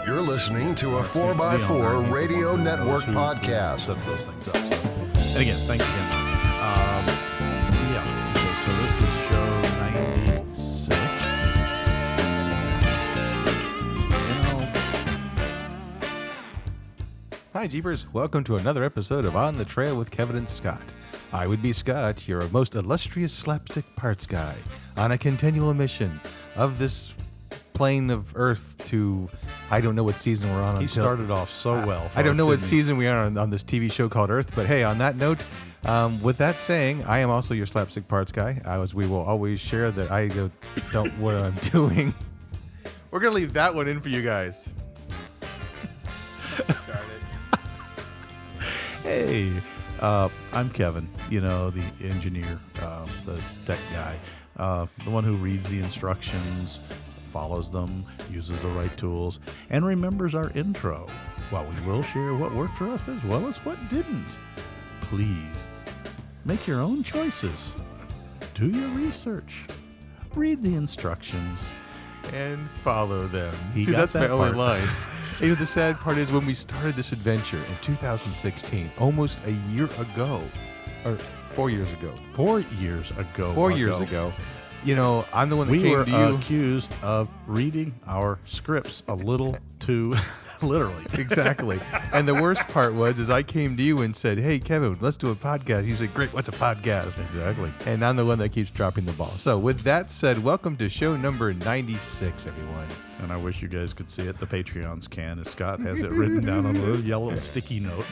You're listening to a 4x4 Radio Network podcast. Sets those things up. So, and again, thanks again. Okay, so this is show 96. Hi, Jeepers. Welcome to another episode of On the Trail with Kevin and Scott. I would be Scott, your most illustrious slapstick parts guy, on a continual mission of this plane of Earth to, I don't know what season we're on. He started off so well. I don't know what season we are on this TV show called Earth, but hey, on that note, with that saying, I am also your slapstick parts guy. We will always share that I don't what I'm doing. We're going to leave that one in for you guys. Hey, I'm Kevin, the engineer, the tech guy, the one who reads the instructions, follows them, uses the right tools, and remembers our intro, while we will share what worked for us as well as what didn't. Please, make your own choices. Do your research. Read the instructions. And follow them. See, that's my only line. Hey, the sad part is when we started this adventure in 2016, almost a year ago, or 4 years ago. 4 years ago. 4 years ago. I'm the one that we came were to you. Accused of reading our scripts a little too literally. Exactly. And the worst part was I came to you and said, hey, Kevin, let's do a podcast. You said, great, what's a podcast? Exactly. And I'm the one that keeps dropping the ball. So with that said, welcome to show number 96, everyone. And I wish you guys could see it. The Patreons can, as Scott has it written down on a little yellow sticky note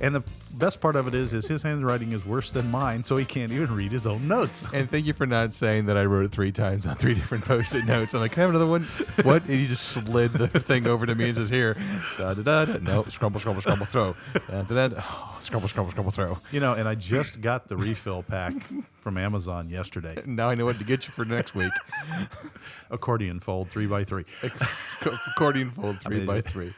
and the best part of it is his handwriting is worse than mine, so he can't even read his own notes. And thank you for not saying that I wrote it 3 times on 3 different Post-it notes. I'm like, can I have another one? What? And he just slid the thing over to me and says, here. Da-da-da-da. No, scrumble, scrumble, scrumble, throw. Da-da-da. Oh, scrumble, scrumble, scrumble, throw. And I just got the refill packed from Amazon yesterday. Now I know what to get you for next week. Accordion fold 3x3. Accordion fold 3x3.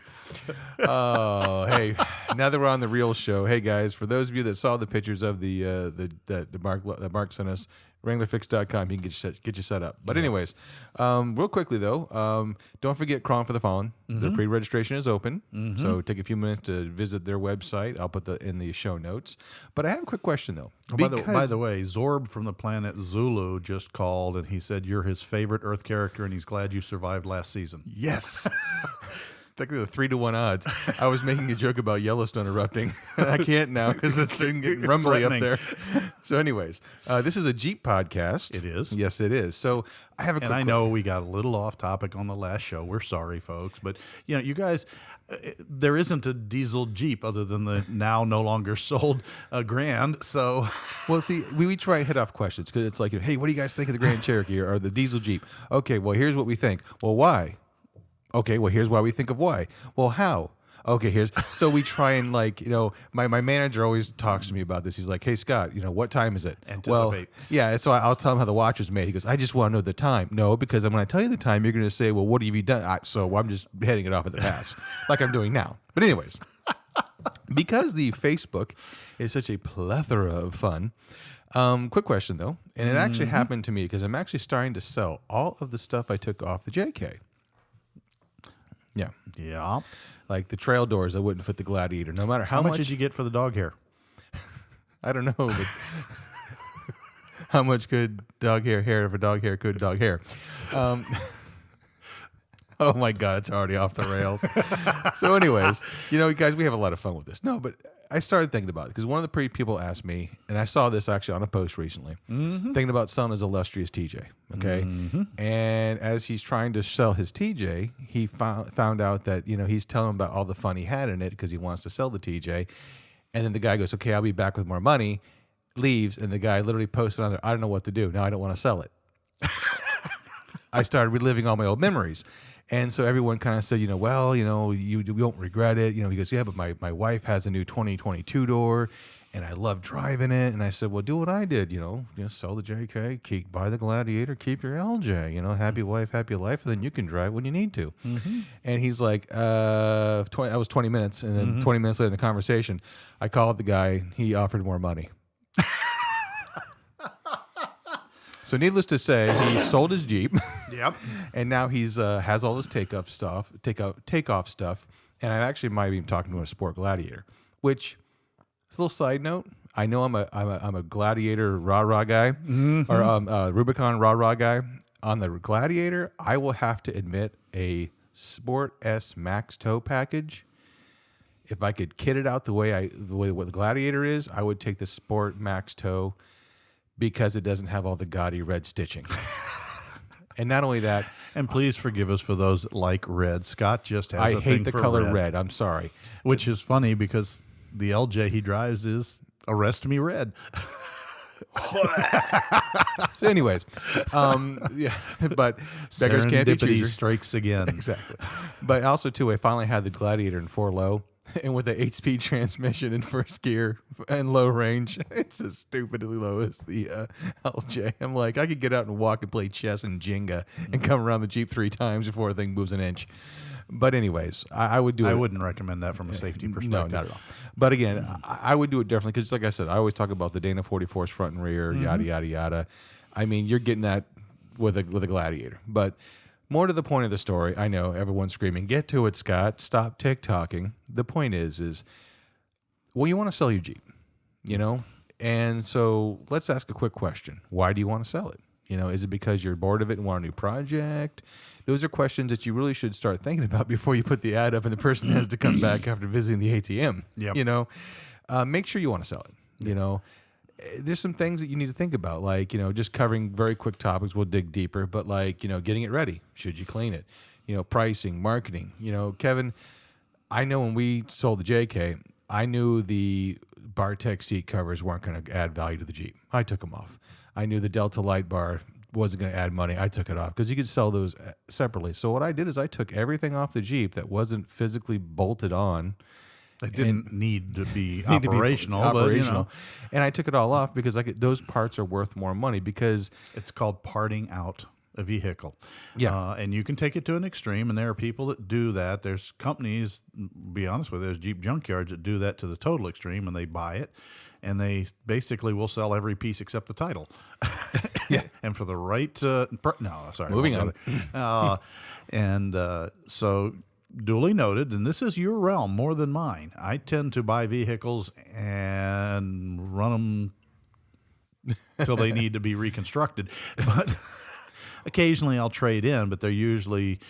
Oh, hey! Now that we're on the real show, hey guys! For those of you that saw the pictures of that Mark sent us, WranglerFix.com, you can get you set up. But anyways, real quickly though, don't forget Crawl for the Fallen. Mm-hmm. The pre-registration is open, so take a few minutes to visit their website. I'll put in the show notes. But I have a quick question though. By the way, Zorb from the planet Zulu just called and he said you're his favorite Earth character and he's glad you survived last season. Yes. Technically, the 3-to-1 odds. I was making a joke about Yellowstone erupting. I can't now because it's getting rumbly up there. So, anyways, this is a Jeep podcast. It is. Yes, it is. So I have a. And I know we got a little off topic on the last show. We're sorry, folks, but you guys, there isn't a diesel Jeep other than the now no longer sold Grand. So, well, see, we try and hit off questions because it's like, hey, what do you guys think of the Grand Cherokee or the diesel Jeep? Okay, well, here's what we think. Well, why? Okay, well, here's why we think of why. Well, how? Okay, so we try and my manager always talks to me about this. He's like, hey, Scott, what time is it? Anticipate. Well, yeah, so I'll tell him how the watch was made. He goes, I just want to know the time. No, because when I tell you the time, you're going to say, well, what have you done? So I'm just heading it off at the pass, like I'm doing now. But anyways, because the Facebook is such a plethora of fun, quick question, though, and it actually happened to me because I'm actually starting to sell all of the stuff I took off the JK. Yeah. Like the trail doors that wouldn't fit the Gladiator, no matter how much did you get for the dog hair? I don't know, but how much could dog hair if a dog hair could dog hair? Oh my God, it's already off the rails. So anyways, guys, we have a lot of fun with this. No, but I started thinking about it because one of the people asked me, and I saw this actually on a post recently, thinking about selling his illustrious TJ. Okay, and as he's trying to sell his TJ, he found out that he's telling about all the fun he had in it because he wants to sell the TJ, and then the guy goes, "Okay, I'll be back with more money," leaves, and the guy literally posted on there, "I don't know what to do now. I don't want to sell it." I started reliving all my old memories. And so everyone kind of said, you won't regret it. He goes, yeah, but my wife has a new 2022 door, and I love driving it. And I said, well, do what I did, sell the JK, buy the Gladiator, keep your LJ, happy wife, happy life, and then you can drive when you need to. Mm-hmm. And he's like, that was 20 minutes. And then 20 minutes later in the conversation, I called the guy. He offered more money. So needless to say, he sold his Jeep. Yep. And now he's has all his takeoff stuff. And I actually might be talking to a Sport Gladiator, which is a little side note. I know I'm a Gladiator rah-rah guy, or Rubicon rah-rah guy. On the Gladiator, I will have to admit a Sport S Max Tow package. If I could kit it out the way what the Gladiator is, I would take the Sport Max Tow because it doesn't have all the gaudy red stitching. And not only that, And please forgive us for those that like red. Scott just has I a hate thing the for color red. I'm sorry. which is funny because the LJ he drives is Arrest Me Red. So, anyways, yeah, but beggars can't be Serendipity choosers. strikes again. Exactly. But also, too, I finally had the Gladiator in 4-low. And with the 8-speed transmission in first gear and low range, it's as stupidly low as the LJ. I'm like, I could get out and walk and play chess and Jenga and come around the Jeep 3 times before the thing moves an inch. But anyways, I would do it. I wouldn't recommend that from a safety perspective. No, not at all. But again, I would do it differently because, like I said, I always talk about the Dana 44's front and rear, yada, yada, yada. I mean, you're getting that with a Gladiator. But more to the point of the story, I know everyone's screaming, get to it, Scott. Stop TikToking. The point is, well, you want to sell your Jeep, you know? And so let's ask a quick question. Why do you want to sell it? You know, is it because you're bored of it and want a new project? Those are questions that you really should start thinking about before you put the ad up and the person has to come back after visiting the ATM. Yep. You know, make sure you want to sell it. You know, there's some things that you need to think about, like, you know, just covering very quick topics. We'll dig deeper, but like, you know, getting it ready. Should you clean it? You know, pricing, marketing. You know, Kevin, I know when we sold the JK, I knew the Bartec seat covers weren't going to add value to the Jeep. I took them off. I knew the Delta Light Bar wasn't going to add money. I took it off because you could sell those separately. So what I did is I took everything off the Jeep that wasn't physically bolted on. It didn't need to be operational, but you know, and I took it all off because those parts are worth more money because it's called parting out a vehicle. Yeah. And you can take it to an extreme, and there are people that do that. There's companies, be honest with you, there's Jeep junkyards that do that to the total extreme, and they buy it, and they basically will sell every piece except the title. Yeah. And for the right, Moving on. So duly noted, and this is your realm more than mine. I tend to buy vehicles and run them till they need to be reconstructed. But occasionally I'll trade in, but they're usually,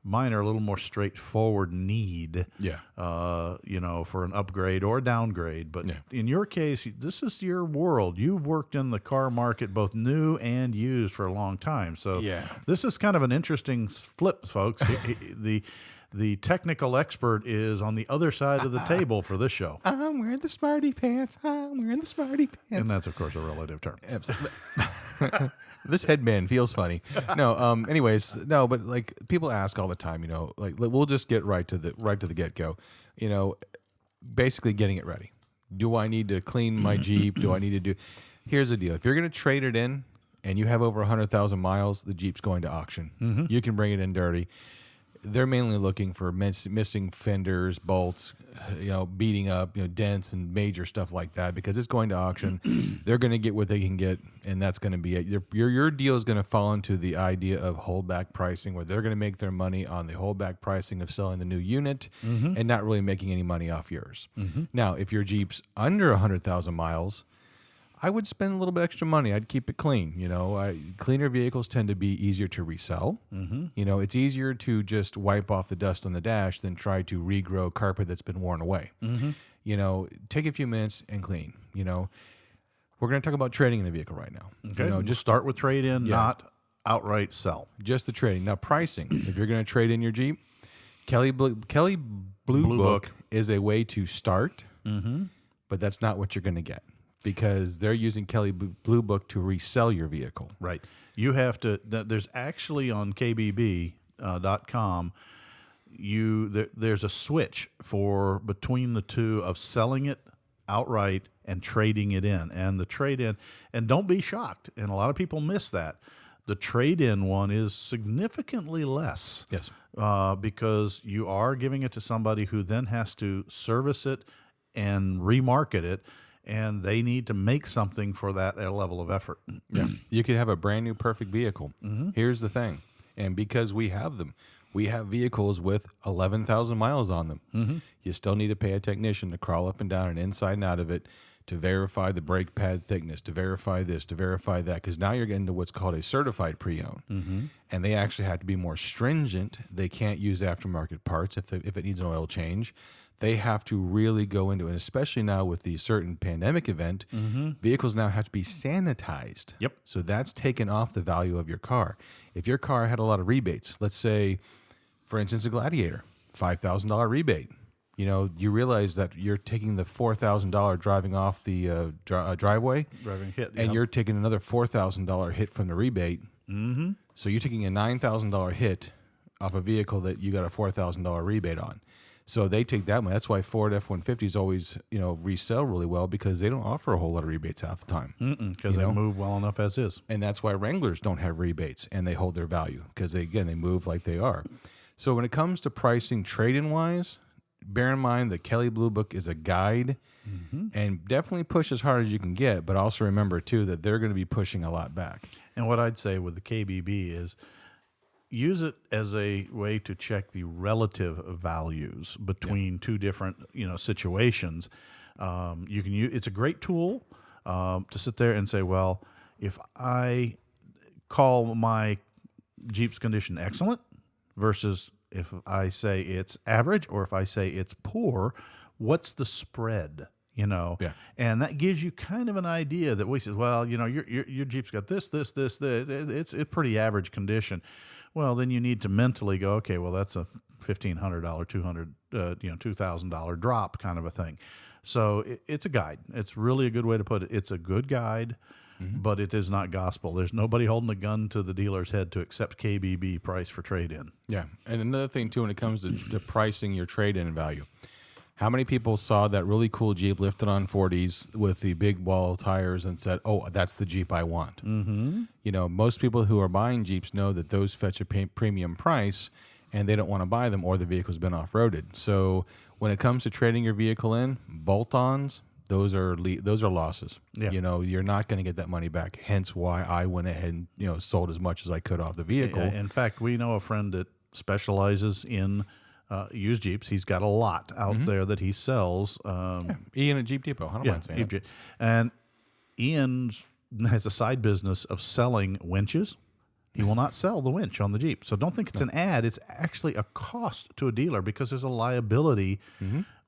mine are a little more straightforward need, you know, for an upgrade or downgrade. But in your case, this is your world. You've worked in the car market, both new and used, for a long time. So this is kind of an interesting flip, folks. The technical expert is on the other side of the table for this show. I'm wearing the smarty pants. And that's, of course, a relative term. Absolutely. This headband feels funny. No, anyways, no, but like people ask all the time, you know, like we'll just get right to the get-go. You know, basically getting it ready. Do I need to clean my Jeep? Do I need to do? Here's the deal. If you're going to trade it in and you have over 100,000 miles, the Jeep's going to auction. Mm-hmm. You can bring it in dirty. They're mainly looking for missing fenders, bolts, you know, beating up, you know, dents and major stuff like that because it's going to auction. They're going to get what they can get, and that's going to be it. Your deal is going to fall into the idea of holdback pricing, where they're going to make their money on the holdback pricing of selling the new unit and not really making any money off yours. Mm-hmm. Now, if your Jeep's under 100,000 miles, I would spend a little bit extra money. I'd keep it clean. You know, cleaner vehicles tend to be easier to resell. Mm-hmm. You know, it's easier to just wipe off the dust on the dash than try to regrow carpet that's been worn away. Mm-hmm. You know, take a few minutes and clean. You know, we're going to talk about trading in a vehicle right now. Okay, you know, just start with trade in, not outright sell. Just the trading. Now, pricing. If you're going to trade in your Jeep, Kelly Blue Book is a way to start, but that's not what you're going to get. Because they're using Kelly Blue Book to resell your vehicle. Right. You have to, there's actually on KBB.com, there's a switch for between the two of selling it outright and trading it in. And the trade in, and don't be shocked, and a lot of people miss that. The trade in one is significantly less. Yes. Because you are giving it to somebody who then has to service it and remarket it. and they need to make something for that level of effort. Yeah. You could have a brand new perfect vehicle. Here's the thing. And because we have them, we have vehicles with 11,000 miles on them. You still need to pay a technician to crawl up and down and inside and out of it to verify the brake pad thickness, to verify this, to verify that, because now you're getting to what's called a certified pre-owned. And they actually have to be more stringent. They can't use aftermarket parts if it needs an oil change. They have to really go into it, especially now with the certain pandemic event, vehicles now have to be sanitized. Yep. So that's taken off the value of your car. If your car had a lot of rebates, let's say, for instance, a Gladiator, $5,000 rebate. You know, you realize that you're taking the $4,000 driving off the driveway, Driving hit, and you're taking another $4,000 hit from the rebate. So you're taking a $9,000 hit off a vehicle that you got a $4,000 rebate on. So they take that money. That's why Ford F-150s always, resell really well, because they don't offer a whole lot of rebates half the time. because they move well enough as is. And that's why Wranglers don't have rebates, and they hold their value because they move like they are. So when it comes to pricing trade-in wise, bear in mind the Kelly Blue Book is a guide, and definitely push as hard as you can get, but also remember too that they're going to be pushing a lot back. And what I'd say with the KBB is use it as a way to check the relative values between two different situations. You can use it's a great tool to sit there and say, well, if I call my Jeep's condition excellent versus if I say it's average or if I say it's poor, what's the spread? Yeah. And that gives you kind of an idea that we says, well, your Jeep's got this, it's pretty average condition. Well, then you need to mentally go, okay, well, that's a $1,500, $2,000 drop kind of a thing. So it's a guide. It's really a good way to put it. It's a good guide, but it is not gospel. There's nobody holding a gun to the dealer's head to accept KBB price for trade-in. Yeah. And another thing too, when it comes to pricing your trade-in value, how many people saw that really cool Jeep lifted on 40s with the big wall tires and said, oh, that's the Jeep I want? Most people who are buying Jeeps know that those fetch a premium price, and they don't want to buy them, or the vehicle's been off-roaded. So when it comes to trading your vehicle in, bolt-ons, those are losses. Yeah. You're not going to get that money back. Hence why I went ahead and sold as much as I could off the vehicle. In fact, we know a friend that specializes in used Jeeps. He's got a lot out there that he sells. Ian at Jeep Depot. I don't mind saying it. And Ian has a side business of selling winches. He will not sell the winch on the Jeep. So don't think it's an ad. It's actually a cost to a dealer because there's a liability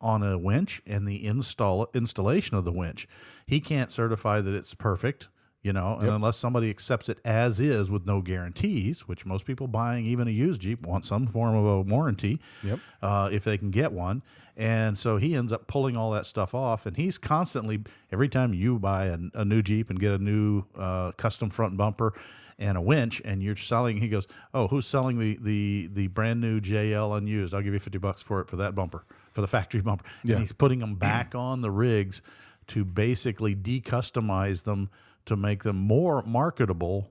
on a winch and the installation of the winch. He can't certify that it's perfect, and unless somebody accepts it as is with no guarantees, which most people buying even a used Jeep want some form of a warranty if they can get one. And so he ends up pulling all that stuff off, and he's constantly, every time you buy a new Jeep and get a new custom front bumper and a winch, and you're selling, he goes, oh, who's selling the brand new JL unused? I'll give you $50 for it, for that bumper, for the factory bumper. Yeah. And he's putting them back on the rigs to basically decustomize them to make them more marketable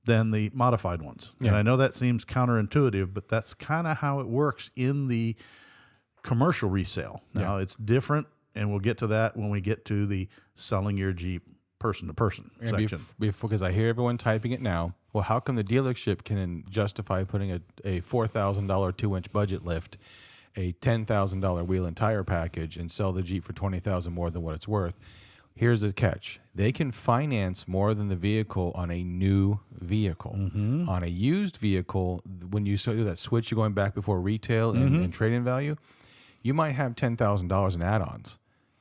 than the modified ones. Yeah. And I know that seems counterintuitive, but that's kind of how it works in the commercial resale. Now, it's different, and we'll get to that when we get to the selling your Jeep person-to-person section. Because I hear everyone typing it now. Well, how come the dealership can justify putting a $4,000 2-inch budget lift, a $10,000 wheel and tire package, and sell the Jeep for $20,000 more than what it's worth? Here's the catch. They can finance more than the vehicle on a new vehicle. On a used vehicle, when you do that switch, you're going back before retail and trade-in value, you might have $10,000 in add-ons.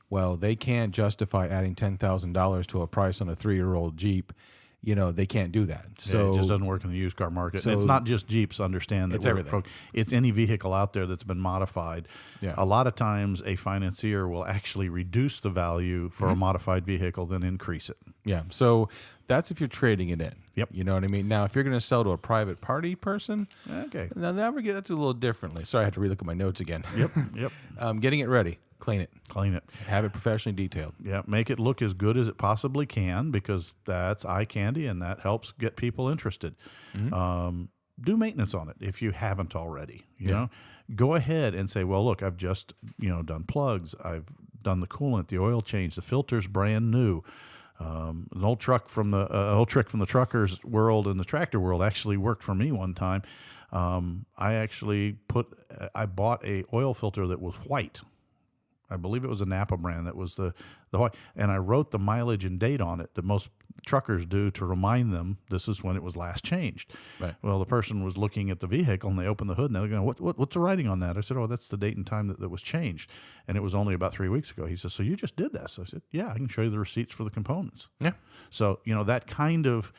Well, they can't justify adding $10,000 to a price on a 3-year-old Jeep. They can't do that. So it just doesn't work in the used car market. So it's not just Jeeps. Understand that it's everything. It's any vehicle out there that's been modified. Yeah. A lot of times, a financier will actually reduce the value for a modified vehicle than increase it. Yeah. So that's if you're trading it in. Yep. You know what I mean? Now, if you're going to sell to a private party person, Okay. now that's a little differently. Sorry, I had to relook at my notes again. Yep. Getting it ready. Clean it. Clean it. Have it professionally detailed. Yeah, make it look as good as it possibly can, because that's eye candy and that helps get people interested. Do maintenance on it if you haven't already. You know, go ahead and say, well, look, I've just done plugs, I've done the coolant, the oil change, the filter's brand new. An old trick from the truckers world and the tractor world actually worked for me one time. I bought a oil filter that was white. I believe it was a Napa brand that was the white, and I wrote the mileage and date on it that most truckers do to remind them this is when it was last changed. Right. Well, the person was looking at the vehicle and they opened the hood and they're going, what's the writing on that? I said, oh, that's the date and time that was changed. And it was only about 3 weeks ago. He says, so you just did that? So I said, yeah, I can show you the receipts for the components. Yeah. So, that kind of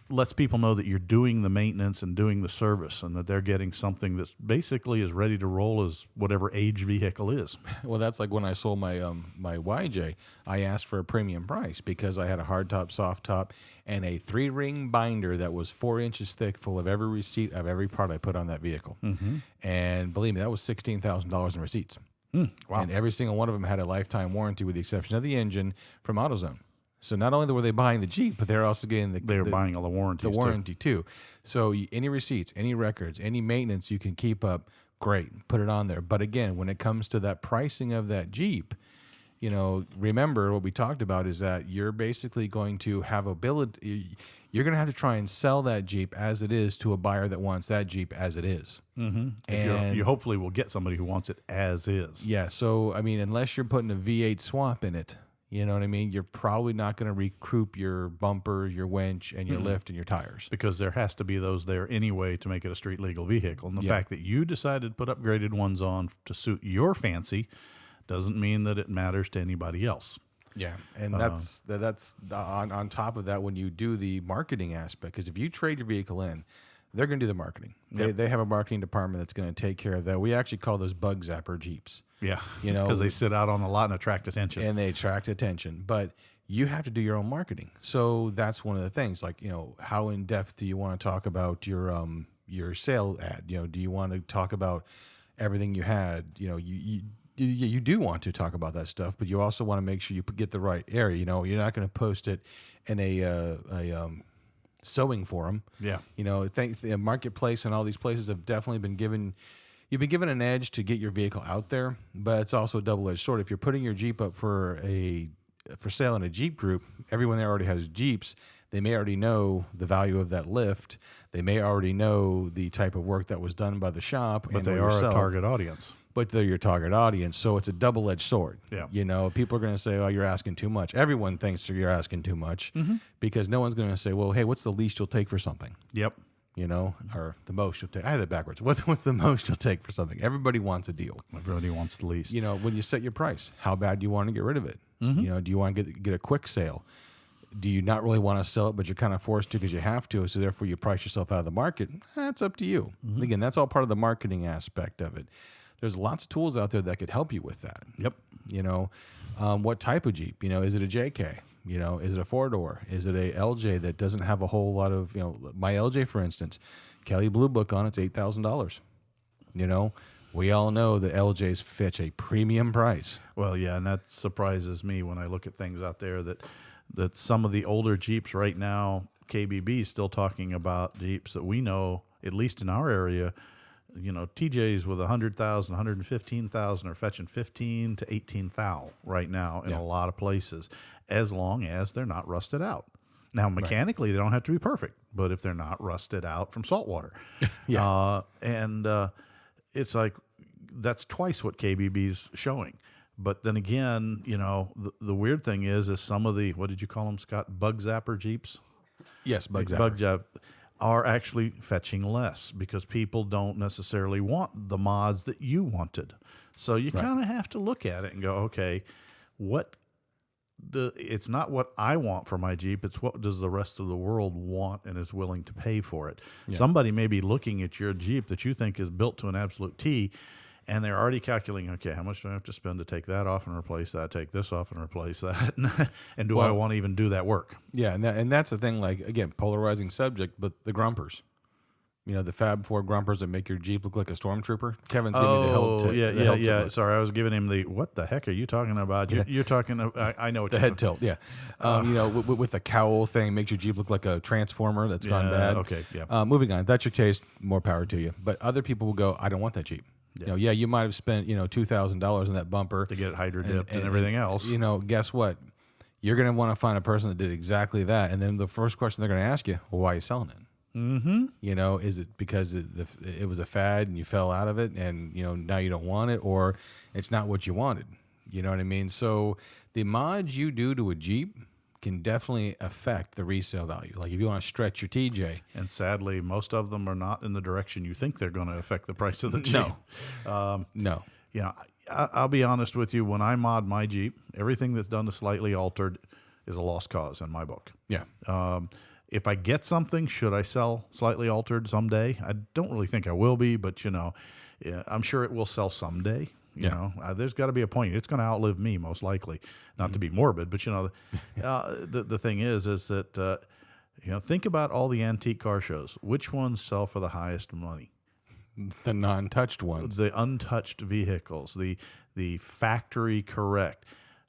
lets people know that you're doing the maintenance and doing the service and that they're getting something that's basically as ready to roll as whatever age vehicle is. Well, that's like when I sold my my YJ. I asked for a premium price because I had a hard top, soft top, and a 3-ring binder that was 4 inches thick, full of every receipt of every part I put on that vehicle. Mm-hmm. And believe me, that was $16,000 in receipts. Wow. And every single one of them had a lifetime warranty, with the exception of the engine, from AutoZone. So not only were they buying the Jeep, but they're also getting They were buying all the warranties. the warranty too. So any receipts, any records, any maintenance you can keep up, great, put it on there. But again, when it comes to that pricing of that Jeep, remember what we talked about is that you're basically going to have ability. You're going to have to try and sell that Jeep as it is to a buyer that wants that Jeep as it is. Mm-hmm. And you hopefully will get somebody who wants it as is. Yeah. So, I mean, unless you're putting a V8 swap in it, you know what I mean? You're probably not going to recoup your bumpers, your winch, and your lift and your tires. Because there has to be those there anyway to make it a street legal vehicle. And the fact that you decided to put upgraded ones on to suit your fancy doesn't mean that it matters to anybody else. Yeah, and that's on top of that when you do the marketing aspect. Because if you trade your vehicle in, they're going to do the marketing. They have a marketing department that's going to take care of that. We actually call those bug zapper Jeeps. Yeah, because they sit out on a lot and attract attention. And they attract attention. But you have to do your own marketing. So that's one of the things. Like, how in depth do you want to talk about your sale ad? Do you want to talk about everything you had? You do want to talk about that stuff, but you also want to make sure you get the right area. You're not going to post it in a sewing forum. Yeah. The marketplace and all these places have definitely been given. You've been given an edge to get your vehicle out there, but it's also a double-edged sword. If you're putting your Jeep up for sale in a Jeep group, everyone there already has Jeeps. They may already know the value of that lift. They may already know the type of work that was done by the shop. But they are a target audience. But they're your target audience, so it's a double-edged sword. Yeah. People are going to say, oh, you're asking too much. Everyone thinks you're asking too much because no one's going to say, well, hey, what's the least you'll take for something? Yep. Or the most you'll take. I had that backwards. What's the most you'll take for something? Everybody wants a deal. Everybody wants the least. When you set your price, how bad do you want to get rid of it? Do you want to get a quick sale? Do you not really want to sell it, but you're kind of forced to because you have to, so therefore you price yourself out of the market? That's up to you. Again, that's all part of the marketing aspect of it. There's lots of tools out there that could help you with that. Yep. What type of Jeep? Is it a JK? Is it a 4-door? Is it a LJ that doesn't have a whole lot of, my LJ, for instance, Kelly Blue Book on it's $8,000. We all know that LJs fetch a premium price. Well, yeah, and that surprises me when I look at things out there that some of the older Jeeps right now, KBB is still talking about Jeeps that we know, at least in our area, TJs with 100,000, 115,000 are fetching 15 to 18,000 right now in a lot of places, as long as they're not rusted out. Now, mechanically, they don't have to be perfect, but if they're not rusted out from salt water. It's like that's twice what KBB's showing. But then again, the weird thing is some of the, what did you call them, Scott? Bug zapper Jeeps? Yes, bug zapper. Bug zapper are actually fetching less because people don't necessarily want the mods that you wanted. So you kind of have to look at it and go, okay, it's not what I want for my Jeep. It's what does the rest of the world want and is willing to pay for it. Yeah. Somebody may be looking at your Jeep that you think is built to an absolute T, and they're already calculating, okay, how much do I have to spend to take that off and replace that, take this off and replace that? And do I want to even do that work? Yeah, and that's the thing, like, again, polarizing subject, but the grumpers. The Fab 4 grumpers that make your Jeep look like a stormtrooper. Kevin's giving me the hilt tip. Yeah. Sorry, I was giving him what the heck are you talking about? You're talking, I know what the head tilt, yeah. With the cowl thing, makes your Jeep look like a transformer that's gone bad. Okay, yeah. Moving on. That's your taste. More power to you. But other people will go, I don't want that Jeep. You might have spent $2,000 on that bumper to get it hydro dipped and everything else. Guess what? You're going to want to find a person that did exactly that, and then the first question they're going to ask you, well, why are you selling it? Mm-hmm. Is it because it was a fad and you fell out of it, and now you don't want it, or it's not what you wanted? You know what I mean? So the mods you do to a Jeep can definitely affect the resale value. Like if you want to stretch your TJ. And sadly, most of them are not in the direction you think they're going to affect the price of the Jeep. No. I'll be honest with you. When I mod my Jeep, everything that's done to slightly altered is a lost cause in my book. Yeah. If I get something, should I sell slightly altered someday? I don't really think I will be, but I'm sure it will sell someday. There's got to be a point. It's going to outlive me, most likely. Not to be morbid, but the thing is that think about all the antique car shows. Which ones sell for the highest money? The non-touched ones, the untouched vehicles, the factory correct.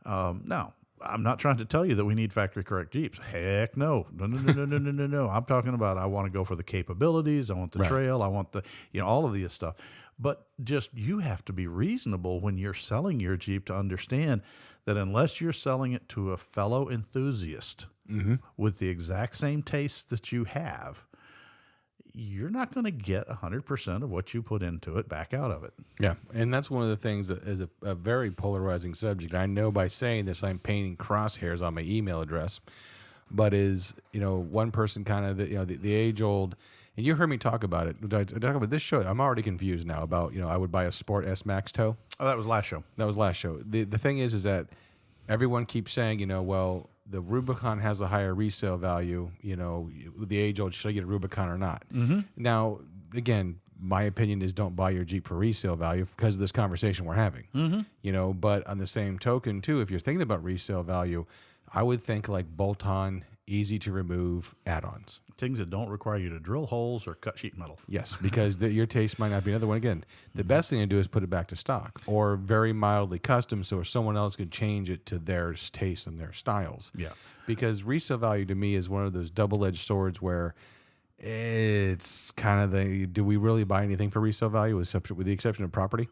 Now, I'm not trying to tell you that we need factory correct Jeeps. Heck no. No. I'm talking about I want to go for the capabilities. I want the trail. I want the all of this stuff. But just you have to be reasonable when you're selling your Jeep to understand that unless you're selling it to a fellow enthusiast with the exact same taste that you have, you're not going to get 100% of what you put into it back out of it. Yeah, and that's one of the things that is a very polarizing subject. I know by saying this, I'm painting crosshairs on my email address, but one person kind of the age old. And you heard me talk about it. Did I talk about this show? I'm already confused now about, I would buy a Sport S Max tow. Oh, that was last show. That was last show. The thing is that everyone keeps saying, well, the Rubicon has a higher resale value. The age old, should I get a Rubicon or not? Mm-hmm. Now, again, my opinion is don't buy your Jeep for resale value because of this conversation we're having. Mm-hmm. But on the same token, too, if you're thinking about resale value, I would think like bolt-on, easy to remove add-ons. Things that don't require you to drill holes or cut sheet metal. Yes, because your taste might not be another one. Again, the best thing to do is put it back to stock or very mildly custom so someone else can change it to their taste and their styles. Yeah. Because resale value to me is one of those double-edged swords where it's kind of do we really buy anything for resale value with the exception of property?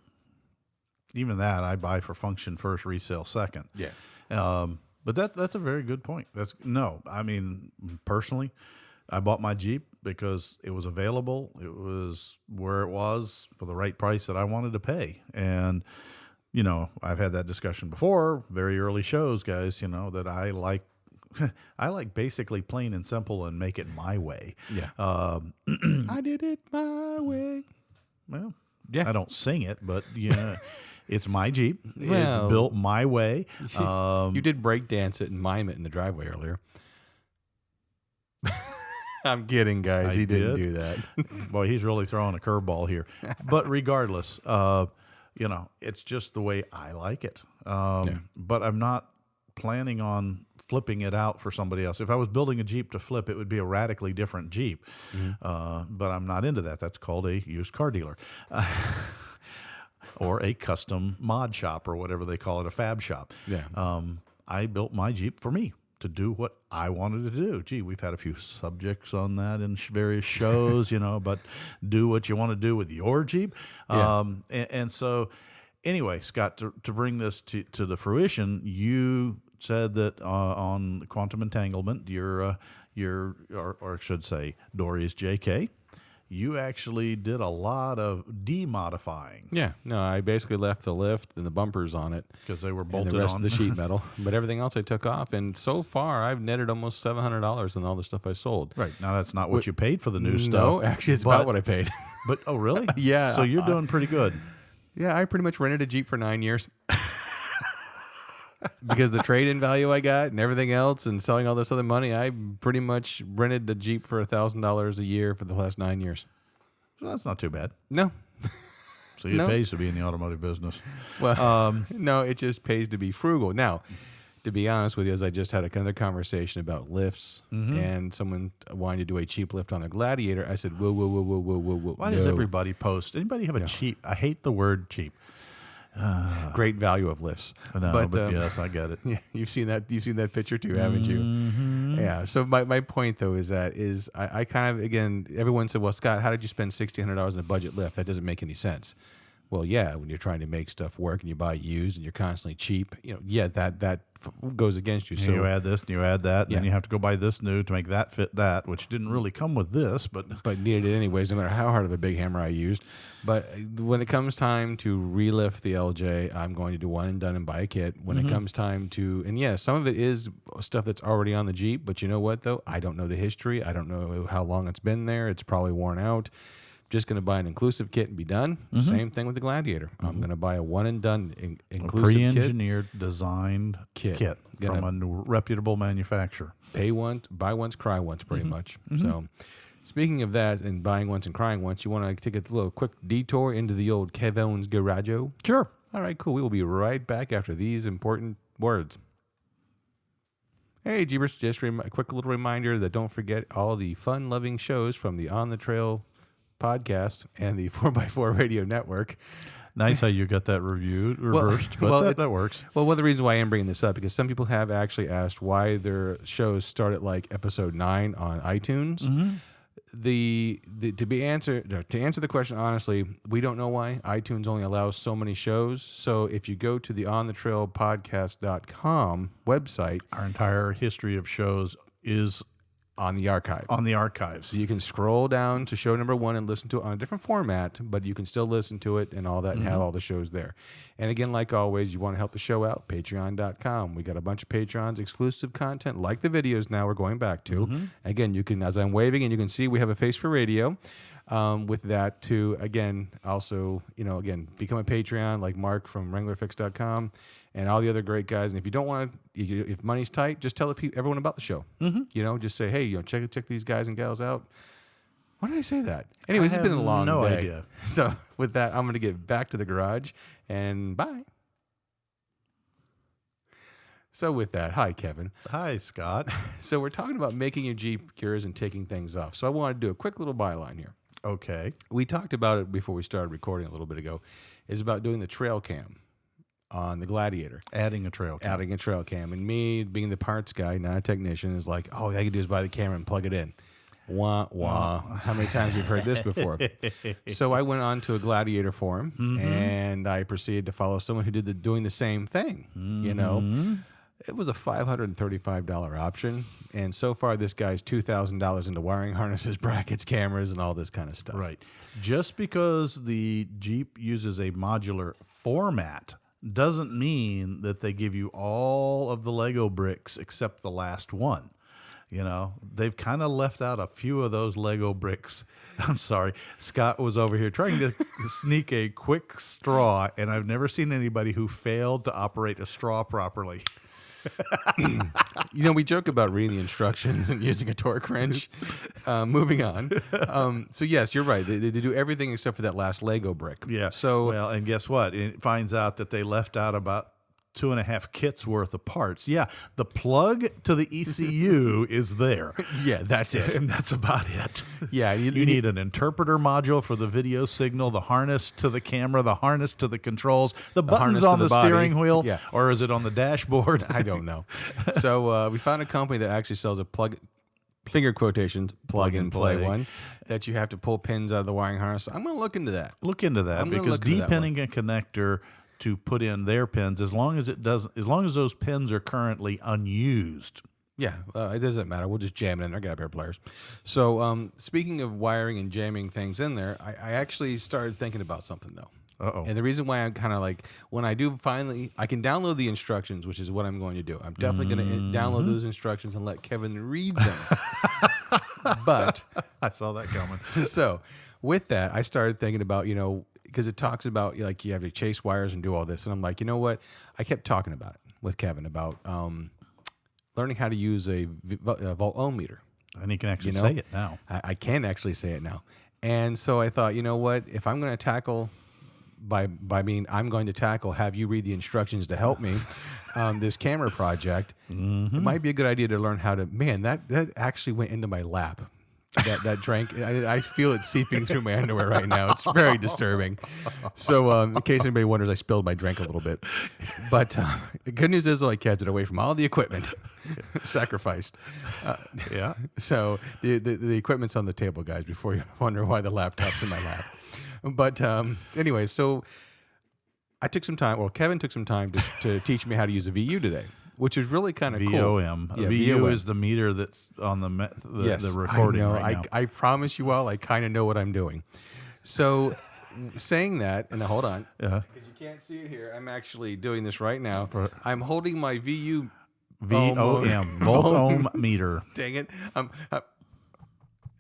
Even that, I buy for function first, resale second. Yeah. But that's a very good point. Personally, I bought my Jeep because it was available. It was where it was for the right price that I wanted to pay. And, I've had that discussion before, very early shows, guys, that I like basically plain and simple and make it my way. Yeah. I did it my way. Well, yeah. I don't sing it, but, it's my Jeep. It's built my way. You did break dance it and mime it in the driveway earlier. I'm kidding, guys. He didn't do that. Boy, he's really throwing a curveball here. But regardless, it's just the way I like it. But I'm not planning on flipping it out for somebody else. If I was building a Jeep to flip, it would be a radically different Jeep. Mm-hmm. But I'm not into that. That's called a used car dealer. Or a custom mod shop or whatever they call it, a fab shop. Yeah. I built my Jeep for me to do what I wanted to do. Gee, we've had a few subjects on that in various shows, but do what you want to do with your Jeep. Yeah. And so anyway, Scott, to bring this to the fruition, you said that on quantum entanglement, or I should say, Dory's JK, you actually did a lot of demodifying. Yeah, no, I basically left the lift and the bumpers on it because they were bolted and the rest on of the sheet metal, but everything else I took off. And so far, I've netted almost $700 on all the stuff I sold. Right now, that's not what you paid for the new stuff. No, actually, it's about what I paid. But oh, really? Yeah. So you're doing pretty good. Yeah, I pretty much rented a Jeep for 9 years. Because the trade-in value I got and everything else and selling all this other money, I pretty much rented the Jeep for $1,000 a year for the last 9 years. So that's not too bad. No. So it pays to be in the automotive business. Well, no, it just pays to be frugal. Now, to be honest with you, as I just had another conversation about lifts and someone wanted to do a cheap lift on their Gladiator, I said, whoa. Why does everybody post? Anybody have a cheap? I hate the word cheap. Great value of lifts. No, but yes, I get it. Yeah, you've seen that picture too, haven't you? Mm-hmm. Yeah. So my point though is I kind of, again, everyone said, well, Scott, how did you spend $1,600 in a budget lift? That doesn't make any sense. Well, yeah, when you're trying to make stuff work and you buy used and you're constantly cheap, that goes against you. And So you add this and you add that, and then Yeah. you have to go buy this new to make that fit that, which didn't really come with this, but needed it anyways, no matter how hard of a big hammer I used. But when it comes time to relift the LJ, I'm going to do one and done and buy a kit. When it comes time to, and yeah, some of it is stuff that's already on the Jeep, but you know what though? I don't know the history. I don't know how long it's been there. It's probably worn out. Just going to buy an inclusive kit and be done. Same thing with the Gladiator. I'm going to buy a one and done inclusive pre-engineered, designed kit from a reputable manufacturer. Pay once, buy once, cry once, pretty much. So, speaking of that and buying once and crying once, you want to take a little quick detour into the old Kevin's Garage? Sure. All right, cool. We will be right back after these important words. Hey, Jeepers, just a quick little reminder that don't forget all the fun-loving shows from the On the Trail podcast and the 4x4 Radio Network. Nice how you got that reviewed, reversed, but that works. Well, one of the reasons why I am bringing this up, because some people have actually asked why their shows start at like episode 9 on iTunes. To answer the question honestly, we don't know why. iTunes only allows so many shows. So if you go to the onthetrailpodcast.com website, Our entire history of shows is on the archive. on the archives. So you can scroll down to show number 1 and listen to it on a different format, but you can still listen to it and all that and have all the shows there. And again, like always, you want to help the show out, patreon.com. We got a bunch of Patreons, exclusive content, like the videos now we're going back to. Again, you can, as I'm waving, and you can see we have a face for radio. With that to, again, also, become a Patreon like Mark from WranglerFix.com and all the other great guys. And if you don't want to, if money's tight, just tell everyone about the show. Just say, hey, check these guys and gals out. Why did I say that? Anyways, it's been a long no day. idea. So with that, I'm going to get back to the garage and bye. So with that, hi, Kevin. Hi, Scott. So we're talking about making your Jeep yours and taking things off. So I want to do a quick little byline here. Okay. We talked about it before we started recording a little bit ago, is about doing the trail cam on the Gladiator. Adding a trail cam. Adding a trail cam. And me, being the parts guy, not a technician, is like, all I can do is buy the camera and plug it in. Wah, wah. How many times you've heard this before? So I went on to a Gladiator forum, and I proceeded to follow someone who did doing the same thing, It was a $535 option, and so far this guy's $2,000 into wiring harnesses, brackets, cameras, and all this kind of stuff. Right. Just because the Jeep uses a modular format doesn't mean that they give you all of the Lego bricks except the last one. They've kind of left out a few of those Lego bricks. I'm sorry. Scott was over here trying to sneak a quick straw, and I've never seen anybody who failed to operate a straw properly. We joke about reading the instructions and using a torque wrench. Moving on. So yes, you're right. They do everything except for that last Lego brick. Yeah. So and guess what? It finds out that they left out about 2.5 kits worth of parts. Yeah, the plug to the ECU is there. Yeah, that's it. And that's about it. Yeah, you need an interpreter module for the video signal, the harness to the camera, the harness to the controls, the buttons on the steering wheel, Yeah. Or is it on the dashboard? I don't know. So we found a company that actually sells a finger quotations, plug and play one that you have to pull pins out of the wiring harness. I'm going to look into that. Look into that, because depinning a connector to put in their pins, as long as those pins are currently unused. Yeah, it doesn't matter. We'll just jam it in there. Get a pair of pliers. So speaking of wiring and jamming things in there, I actually started thinking about something though. Uh-oh. And the reason why I'm kind of like, when I do finally, I can download the instructions, which is what I'm going to do. I'm definitely going to download those instructions and let Kevin read them. But I saw that coming. So with that, I started thinking about, because it talks about like you have to chase wires and do all this. And I'm like, you know what? I kept talking about it with Kevin about learning how to use a volt ohm meter. And he can actually say it now. I can actually say it now. And so I thought, you know what? If I'm going to tackle, I'm going to tackle, have you read the instructions to help me this camera project, it might be a good idea to learn how to, that actually went into my lap. That drank, I feel it seeping through my underwear right now. It's very disturbing. So in case anybody wonders, I spilled my drink a little bit. But the good news is, I kept it away from all the equipment. Sacrificed. Yeah. So the equipment's on the table, guys, before you wonder why the laptop's in my lap. But anyway, so I took some time. Well, Kevin took some time to teach me how to use a VU today, which is really kind of cool. VOM. Yeah, VU VOM. is the meter that's on Yes, the recording I know. right now. I promise you all, I kind of know what I'm doing. So, saying that, and hold on, because you can't see it here, I'm actually doing this right now. I'm holding my VU VOM, volt ohm meter. Dang it!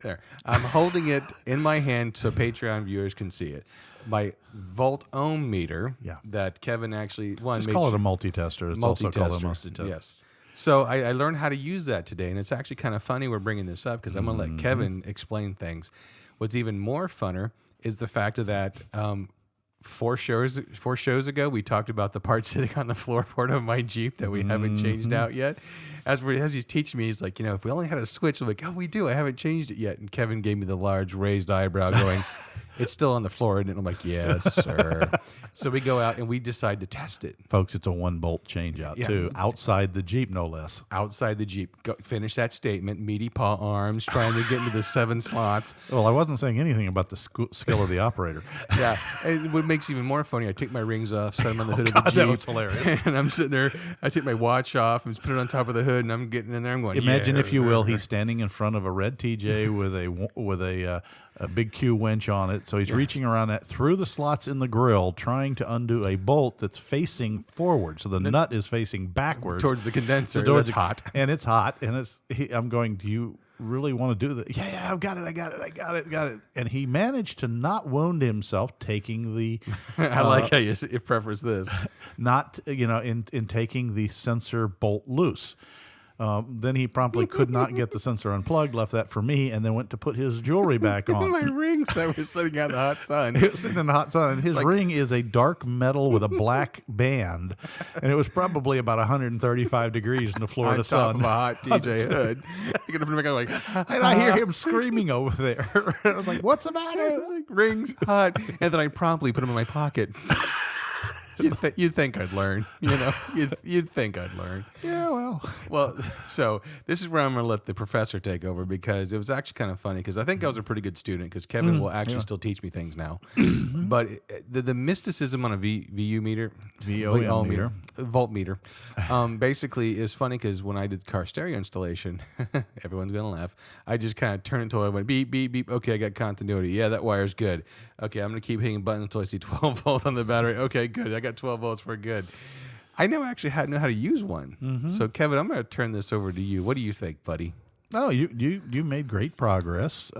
There. I'm holding it in my hand so Patreon viewers can see it. My volt ohm meter. Yeah. That Kevin actually Just call it a multi-tester. It's also called a multi-tester. Yes. So I learned how to use that today, and it's actually kind of funny we're bringing this up because I'm going to let Kevin explain things. What's even more funner is the fact of that 4 shows ago we talked about the part sitting on the floorboard of my Jeep that we haven't changed out yet. As he's teaching me, he's like, if we only had a switch, I'm like, oh, we do. I haven't changed it yet. And Kevin gave me the large raised eyebrow going, it's still on the floor. And I'm like, yes, sir. So we go out and we decide to test it. Folks, it's a 1-bolt change out too, outside the Jeep, no less. Outside the Jeep. Finish that statement. Meaty paw arms, trying to get into the 7 slots. Well, I wasn't saying anything about the skill of the operator. Yeah. And what makes it even more funny, I take my rings off, set them on the hood of the Jeep. That was hilarious. And I'm sitting there, I take my watch off and put it on top of the hood, and I'm getting in there. I'm going, Imagine, if you will, he's standing in front of a red TJ with a big Q winch on it. So he's reaching around that through the slots in the grill, trying to undo a bolt that's facing forward. So the nut is facing backwards towards the condenser. So It's hot. And it's hot. And I'm going, do you really want to do that? Yeah, I've got it. And he managed to not wound himself taking the I like how you preface this. not, in taking the sensor bolt loose. Then he promptly could not get the sensor unplugged, left that for me, and then went to put his jewelry back on. My rings that were sitting out in the hot sun. It was sitting in the hot sun, and his ring is a dark metal with a black band, and it was probably about 135 degrees in the Florida sun. On top of a hot TJ hood. You get up in the back, like, and I hear him screaming over there. I was like, what's the matter? like, rings hot. And then I promptly put them in my pocket. You'd think I'd learn, You'd think I'd learn. Yeah, Well, so this is where I'm going to let the professor take over because it was actually kind of funny because I think I was a pretty good student because Kevin will actually still teach me things now. But the mysticism on a VU meter, VOM meter, voltmeter, basically is funny because when I did car stereo installation, everyone's going to laugh. I just kind of turned it until I went beep, beep, beep. Okay, I got continuity. Yeah, that wire's good. Okay, I'm going to keep hitting buttons until I see 12 volts on the battery. Okay, good. I got 12 volts. We're good. I never actually know how to use one. So, Kevin, I'm going to turn this over to you. What do you think, buddy? Oh, you made great progress.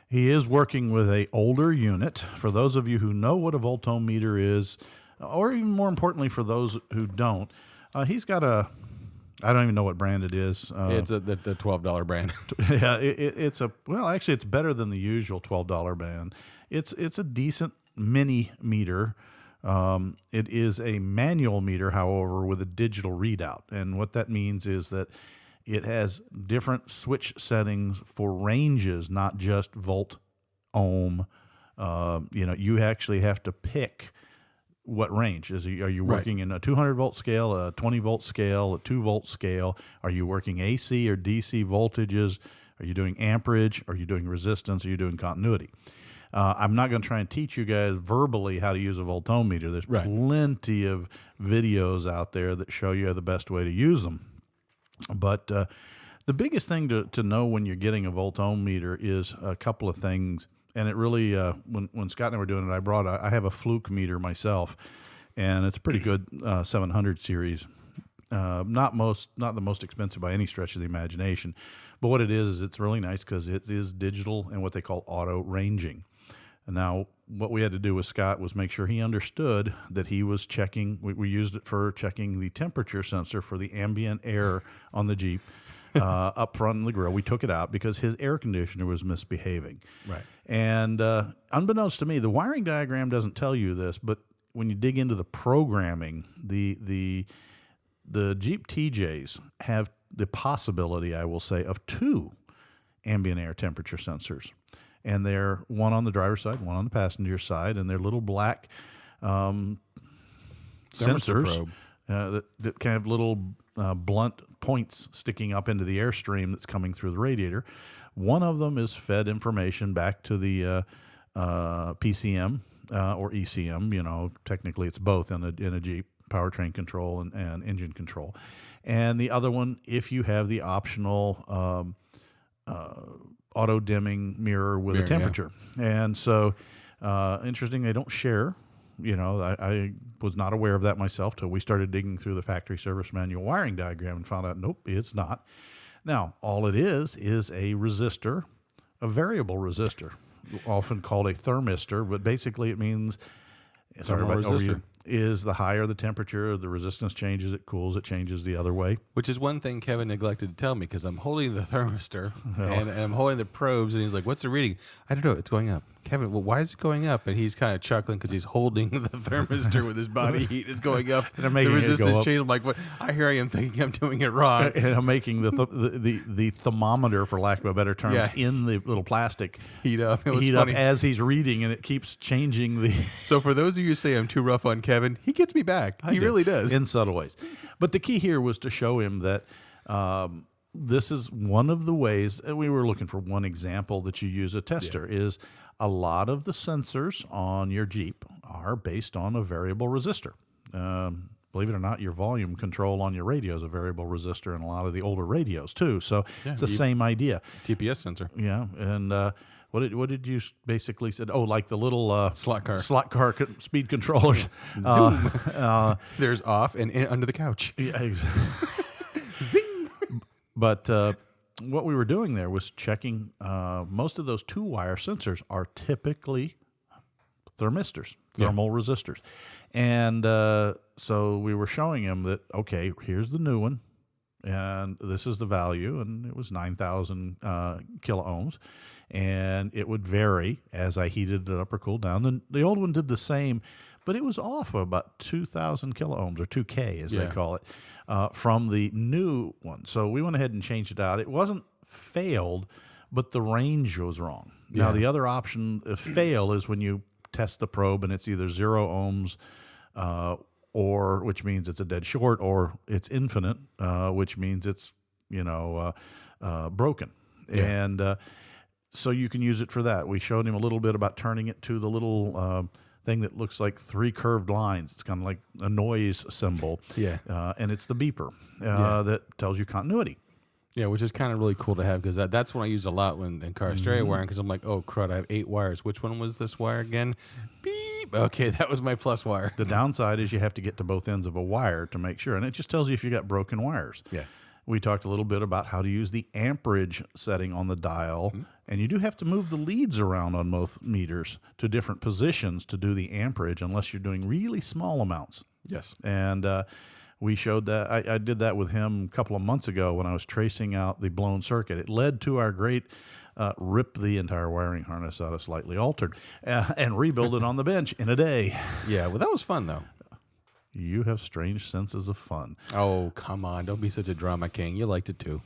He is working with a older unit. For those of you who know what a voltometer is, or even more importantly for those who don't, he's got I don't even know what brand it is. It's the $12 brand. Yeah, actually it's better than the usual $12 brand. It's a decent mini meter. It is a manual meter, however, with a digital readout. And what that means is that it has different switch settings for ranges, not just volt, ohm. You actually have to pick what range. Are you working in a 200 volt scale, a 20 volt scale, a 2 volt scale? Are you working AC or DC voltages? Are you doing amperage? Are you doing resistance? Are you doing continuity? I'm not going to try and teach you guys verbally how to use a voltometer. There's plenty of videos out there that show you the best way to use them. But the biggest thing to know when you're getting a voltometer is a couple of things. And it really, when Scott and I were doing it, I have a fluke meter myself, and it's a pretty good 700 series. Not the most expensive by any stretch of the imagination. But what it is it's really nice because it is digital and what they call auto ranging. And now, what we had to do with Scott was make sure he understood that he was checking. We used it for checking the temperature sensor for the ambient air on the Jeep up front in the grill. We took it out because his air conditioner was misbehaving. Right. And unbeknownst to me, the wiring diagram doesn't tell you this, but when you dig into the programming, the Jeep TJs have the possibility, I will say, of 2 ambient air temperature sensors. And they're one on the driver's side, one on the passenger side, and they're little black sensors that kind of little blunt points sticking up into the airstream that's coming through the radiator. One of them is fed information back to the PCM or ECM. You know, technically it's both in a Jeep, powertrain control and engine control. And the other one, if you have the optional auto dimming mirror with a temperature. Yeah. And so, interesting, they don't share. You know, I was not aware of that myself till we started digging through the factory service manual wiring diagram and found out, nope, it's not. Now, all it is a resistor, a variable resistor, often called a thermistor, but basically it means is the higher the temperature, the resistance changes, it cools, it changes the other way. Which is one thing Kevin neglected to tell me, because I'm holding the thermistor and I'm holding the probes, and he's like, what's the reading? I don't know, it's going up. Kevin, well, why is it going up? And he's kind of chuckling because he's holding the thermistor with his body heat is going up. And I'm making the resistance it go up. change. I'm like, what? Here I am thinking I'm doing it wrong. And I'm making the thermometer, for lack of a better term, in the little plastic heat up. It was heat funny. up as he's reading, and it keeps changing the. So for those of you who say I'm too rough on Kevin, he gets me back. He really does. In subtle ways. But the key here was to show him that this is one of the ways, and we were looking for one example that you use a tester, is a lot of the sensors on your Jeep are based on a variable resistor. Believe it or not, your volume control on your radio is a variable resistor, and a lot of the older radios too. So it's the same idea. TPS sensor. Yeah, and what did you basically said? Oh, like the little slot car speed controllers. Zoom. There's off and under the couch. Yeah, exactly. Zing. But what we were doing there was checking. Most of those 2-wire sensors are typically thermistors, thermal resistors, and so we were showing him that, okay, here's the new one, and this is the value, and it was 9,000 kilo ohms, and it would vary as I heated it up or cooled down. The old one did the same, but it was off about 2,000 kilo ohms, or 2K as they call it, from the new one. So we went ahead and changed it out. It wasn't failed, but the range was wrong. Yeah. Now, the other option, fail, is when you test the probe and it's either 0 ohms, or which means it's a dead short, or it's infinite, which means it's broken. Yeah. And so you can use it for that. We showed him a little bit about turning it to the little thing that looks like 3 curved lines. It's kind of like a noise symbol. Yeah. And it's the beeper that tells you continuity. Yeah, which is kind of really cool to have, because that's when I use a lot when in car stereo wiring, because I'm like, oh, crud, I have 8 wires. Which one was this wire again? Beep. Okay, that was my plus wire. The downside is you have to get to both ends of a wire to make sure, and it just tells you if you got broken wires. Yeah. We talked a little bit about how to use the amperage setting on the dial, and you do have to move the leads around on both meters to different positions to do the amperage, unless you're doing really small amounts. Yes. And we showed that. I did that with him a couple of months ago when I was tracing out the blown circuit. It led to our great rip the entire wiring harness out of slightly altered and rebuild it on the bench in a day. Yeah, well, that was fun, though. You have strange senses of fun. Oh, come on. Don't be such a drama king. You liked it, too.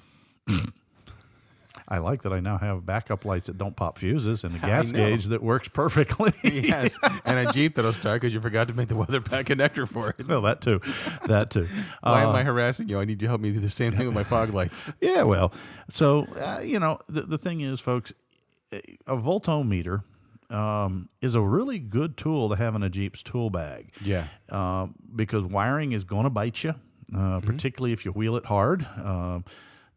I like that I now have backup lights that don't pop fuses and a gas gauge that works perfectly. Yes, and a Jeep that'll start because you forgot to make the weather pack connector for it. No, that too. That too. Why am I harassing you? I need you to help me do the same thing with my fog lights. Yeah, well, so, the thing is, folks, a voltometer is a really good tool to have in a Jeep's tool bag. Yeah. Because wiring is going to bite you, particularly if you wheel it hard.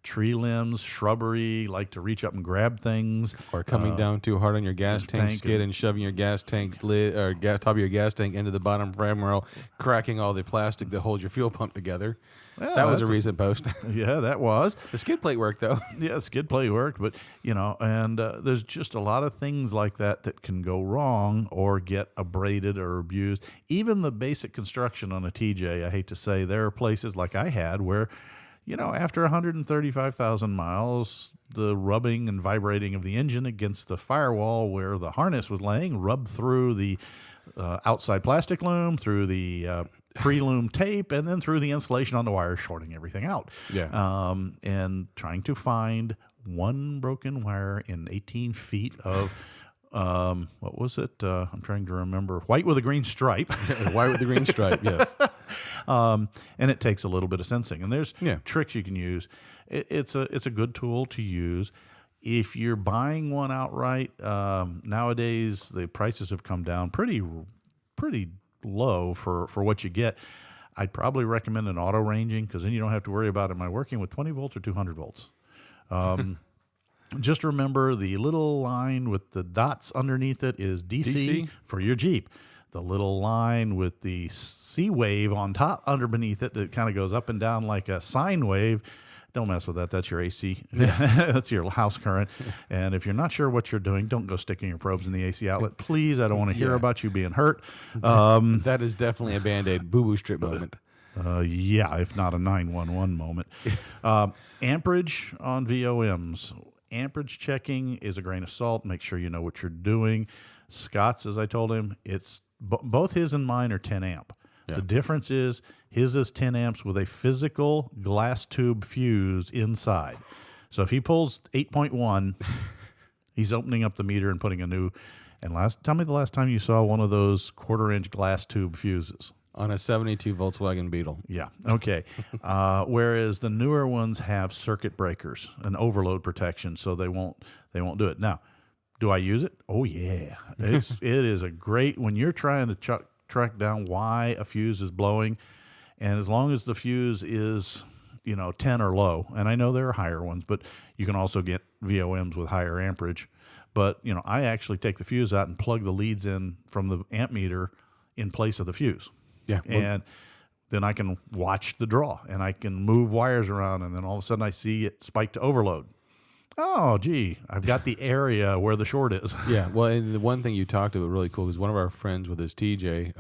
Tree limbs, shrubbery, like to reach up and grab things. Or coming down too hard on your gas tank skid and shoving your gas tank lid or top of your gas tank into the bottom frame rail, cracking all the plastic that holds your fuel pump together. Well, that was a recent post. Yeah, that was. The skid plate worked, though. Yeah, skid plate worked, but, and there's just a lot of things like that can go wrong or get abraded or abused. Even the basic construction on a TJ, I hate to say, there are places like I had where, after 135,000 miles, the rubbing and vibrating of the engine against the firewall where the harness was laying rubbed through the outside plastic loom, through the pre-loom tape, and then through the insulation on the wires, shorting everything out. Yeah. And trying to find one broken wire in 18 feet of... what was it? I'm trying to remember. White with a green stripe. White with the green stripe, yes. And it takes a little bit of sensing. And there's tricks you can use. It's a good tool to use. If you're buying one outright, nowadays the prices have come down pretty low for what you get. I'd probably recommend an auto ranging, because then you don't have to worry about, am I working with 20 volts or 200 volts? Just remember, the little line with the dots underneath it is DC for your Jeep. The little line with the C wave on top underneath it that kind of goes up and down like a sine wave, don't mess with that. That's your AC. That's your house current. And if you're not sure what you're doing, don't go sticking your probes in the AC outlet. Please, I don't want to hear about you being hurt. That is definitely a Band-Aid boo-boo strip moment. Yeah, if not a 911 moment. Amperage on VOMs. Amperage checking is a grain of salt. Make sure you know what you're doing. Scott's, as I told him, it's both his and mine are 10 amp. Yeah. The difference is his is 10 amps with a physical glass tube fuse inside. So if he pulls 8.1, he's opening up the meter and putting a new. And tell me the last time you saw one of those 1/4-inch glass tube fuses. On a 72 Volkswagen Beetle. Yeah. Okay. Whereas the newer ones have circuit breakers and overload protection, so they won't do it. Now, do I use it? Oh yeah. It is a great, when you're trying to track down why a fuse is blowing, and as long as the fuse is 10 or low, and I know there are higher ones, but you can also get VOMs with higher amperage. But I actually take the fuse out and plug the leads in from the amp meter in place of the fuse. Yeah. And then I can watch the draw, and I can move wires around, and then all of a sudden I see it spike to overload. Oh, gee, I've got the area where the short is. Yeah. Well, and the one thing you talked about really cool is one of our friends with his TJ,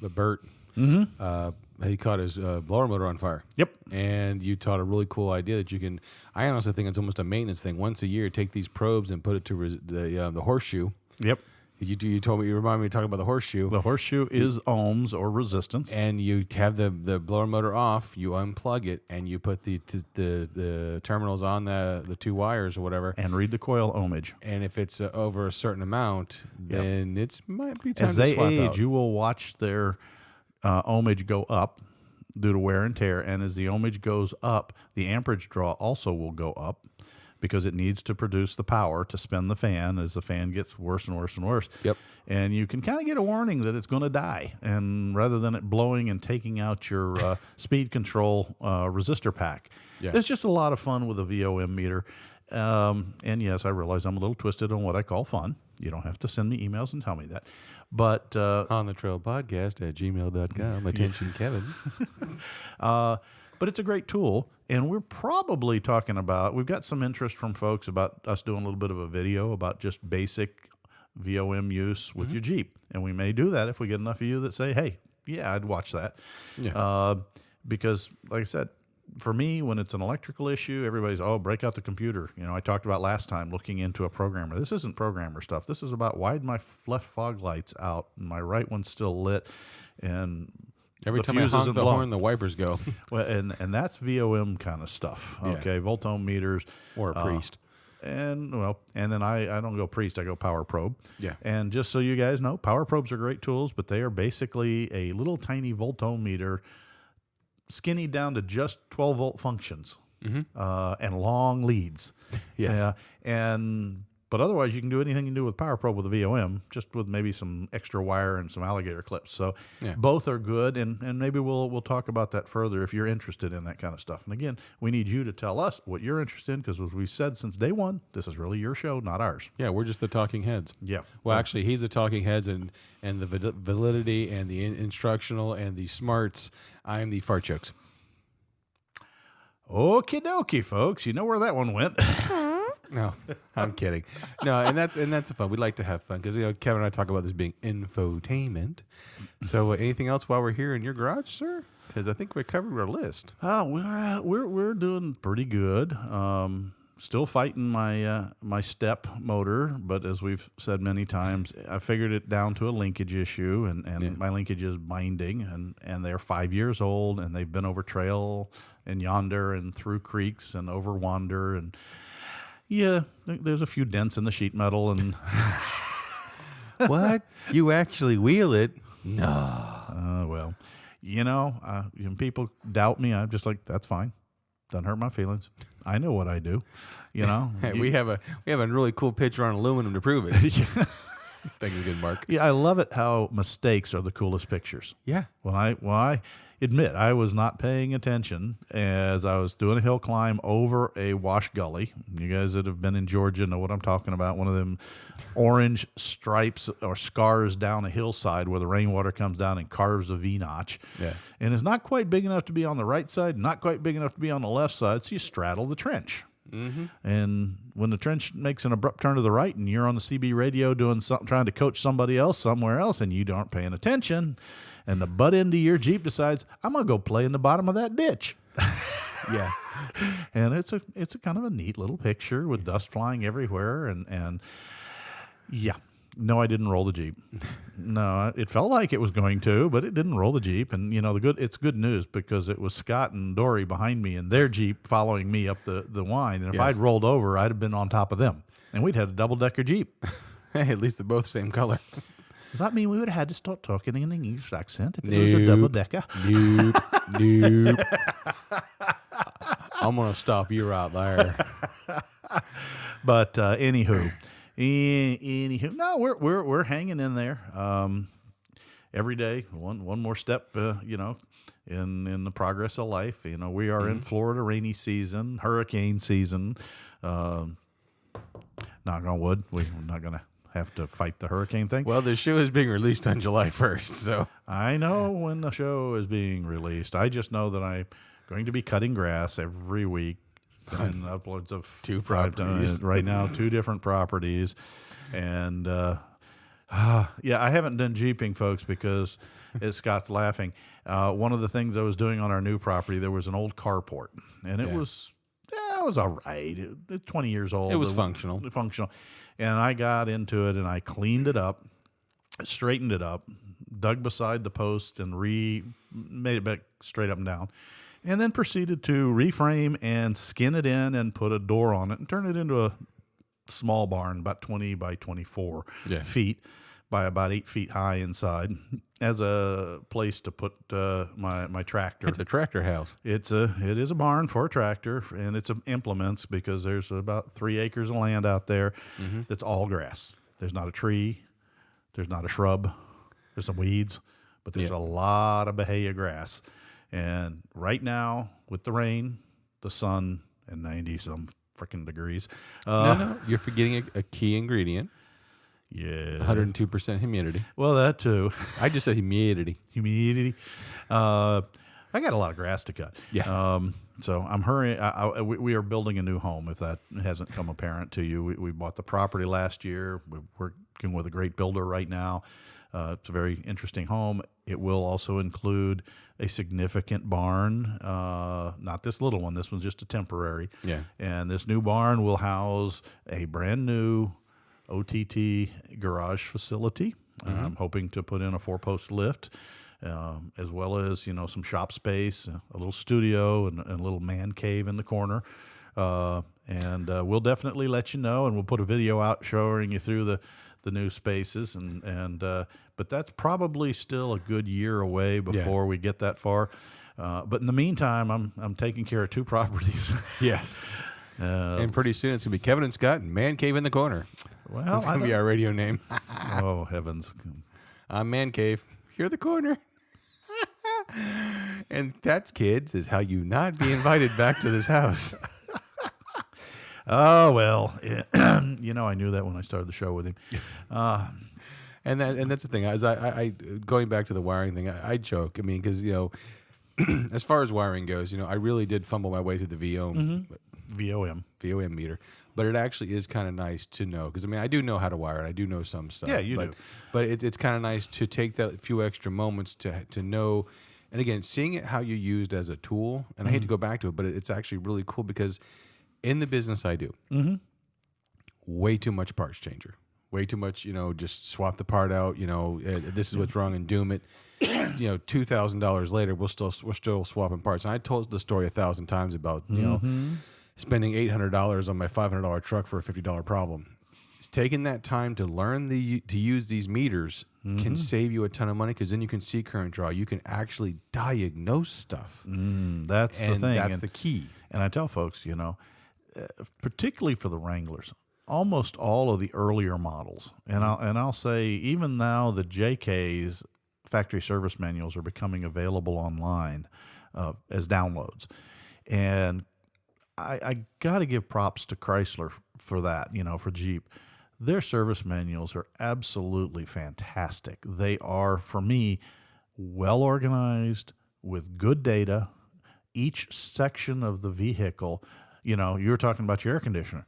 Bert, he caught his blower motor on fire. Yep. And you taught a really cool idea that you can, I honestly think it's almost a maintenance thing. Once a year, take these probes and put it to the horseshoe. Yep. You told me, you reminded me to talk about the horseshoe. The horseshoe is ohms or resistance. And you have the blower motor off, you unplug it, and you put the terminals on the two wires or whatever. And read the coil ohmage. And if it's over a certain amount, then it might be time As to they swap age, out. you will watch their ohmage go up due to wear and tear. And as the ohmage goes up, the amperage draw also will go up, because it needs to produce the power to spin the fan as the fan gets worse and worse and worse. Yep. And you can kind of get a warning that it's going to die. And rather than it blowing and taking out your speed control resistor pack, it's just a lot of fun with a VOM meter. And yes, I realize I'm a little twisted on what I call fun. You don't have to send me emails and tell me that. But On the Trail Podcast at gmail.com. Attention, Kevin. But it's a great tool, and we're probably talking about, we've got some interest from folks about us doing a little bit of a video about just basic VOM use with your Jeep. And we may do that if we get enough of you that say, hey, yeah, I'd watch that. Yeah. Because, like I said, for me, when it's an electrical issue, everybody's, break out the computer. I talked about last time looking into a programmer. This isn't programmer stuff. This is about, why did my left fog lights out and my right one's still lit? And every time I honk the horn, the wipers go. Well, and that's VOM kind of stuff. Okay, volt-ohm meters or a priest. And then I don't go priest, I go power probe. Yeah. And just so you guys know, power probes are great tools, but they are basically a little tiny volt-ohm meter, skinny down to just 12 volt functions, and long leads. Yes. But otherwise, you can do anything you can do with power probe with a VOM, just with maybe some extra wire and some alligator clips. So both are good, and maybe we'll talk about that further if you're interested in that kind of stuff. And again, we need you to tell us what you're interested in, because as we've said since day one, this is really your show, not ours. Yeah, we're just the talking heads. Yeah. Well, actually, he's the talking heads, and the validity and the instructional and the smarts. I'm the fart jokes. Okie dokie, folks. You know where that one went. No, I'm kidding. No, and that's fun. We like to have fun because Kevin and I talk about this being infotainment. So, anything else while we're here in your garage, sir? Because I think we covered our list. Oh, we're doing pretty good. Still fighting my step motor, but as we've said many times, I figured it down to a linkage issue, and my linkage is binding, and they're 5 years old, and they've been over trail and yonder and through creeks and over wander, and there's a few dents in the sheet metal. And what? You actually wheel it? No. Well, when people doubt me, I'm just like, that's fine. Doesn't hurt my feelings. I know what I do. You know, Hey, we have a really cool picture on aluminum to prove it. Thank you, good Mark. Yeah, I love it how mistakes are the coolest pictures. Yeah. When I admit I was not paying attention as I was doing a hill climb over a wash gully. You guys that have been in Georgia know what I'm talking about. One of them orange stripes or scars down a hillside where the rainwater comes down and carves a V-notch. Yeah. And it's not quite big enough to be on the right side, not quite big enough to be on the left side, so you straddle the trench. Mm-hmm. And when the trench makes an abrupt turn to the right and you're on the CB radio doing something, trying to coach somebody else somewhere else, and you aren't paying attention, and the butt end of your Jeep decides, I'm going to go play in the bottom of that ditch. Yeah. And it's a kind of a neat little picture with dust flying everywhere. And yeah, no, I didn't roll the Jeep. No, it felt like it was going to, but it didn't roll the Jeep. And, you know, it's good news because it was Scott and Dory behind me in their Jeep following me up the line. And if I'd rolled over, I'd have been on top of them. And we'd had a double-decker Jeep. Hey, at least they're both same color. Does that mean we would have had to start talking in an English accent if it was a double-decker? Nope. I'm going to stop you right there. But anywho, no, we're hanging in there. Every day, one more step, you know, in the progress of life. You know, we are in Florida, rainy season, hurricane season. Knock on wood, we're not going to have to fight the hurricane thing. Well, the show is being released on July 1st, so. I know when the show is being released. I just know that I'm going to be cutting grass every week on upwards of 2 properties. Right now, 2 different properties. And, yeah, I haven't done Jeeping, folks, because as Scott's laughing, one of the things I was doing on our new property, there was an old carport, and it was all right. 20 years old. It was functional. And I got into it, and I cleaned it up, straightened it up, dug beside the post, and made it back straight up and down, and then proceeded to reframe and skin it in and put a door on it and turn it into a small barn, about 20 by 24 feet by about 8 feet high inside, as a place to put my tractor. It's a tractor house. It is a barn for a tractor, and it's implements because there's about 3 acres of land out there that's all grass. There's not a tree, there's not a shrub, there's some weeds, but there's a lot of Bahia grass. And right now, with the rain, the sun, and 90-some freaking degrees. No, you're forgetting a key ingredient. Yeah. 102% humidity. Well, that too. I just said humidity. I got a lot of grass to cut. Yeah. So I'm hurrying. We are building a new home, if that hasn't come apparent to you. We bought the property last year. We're working with a great builder right now. It's a very interesting home. It will also include a significant barn, not this little one. This one's just a temporary. Yeah. And this new barn will house a brand new OTT garage facility. I'm hoping to put in a 4-post lift, as well as, you know, some shop space, a little studio, and a little man cave in the corner. And we'll definitely let you know, and we'll put a video out showing you through the new spaces. But that's probably still a good year away before we get that far. But in the meantime, I'm taking care of 2 properties. Yes. And pretty soon it's going to be Kevin and Scott and Man Cave in the Corner. Well, that's going to be our radio name. Oh, heavens. I'm Man Cave. You're the corner. And that's, kids, is how you not be invited back to this house. Oh, well, you know, I knew that when I started the show with him. And that's the thing. As I going back to the wiring thing, I joke. I mean, because, you know, as far as wiring goes, you know, I really did fumble my way through the VOM meter. But it actually is kind of nice to know, because I mean, I do know how to wire it. I do know some stuff. Yeah, you do. But it's kind of nice to take that few extra moments to know. And again, seeing it how you used as a tool. And I hate to go back to it, but it's actually really cool, because in the business I do, way too much parts changer. Way too much, you know, just swap the part out. You know, this is what's wrong, and doom it. You know, $2,000 later, we're still swapping parts. And I told the story 1,000 times about, you know, spending $800 on my $500 truck for a $50 problem. taking that time to learn to use these meters can save you a ton of money, because then you can see current draw. You can actually diagnose stuff. That's the thing. That's the key. And I tell folks, particularly for the Wranglers, almost all of the earlier models, and I'll say even now the JK's factory service manuals are becoming available online as downloads, and I got to give props to Chrysler for that. For Jeep, their service manuals are absolutely fantastic. They are, for me, well organized with good data. Each section of the vehicle, you were talking about your air conditioner.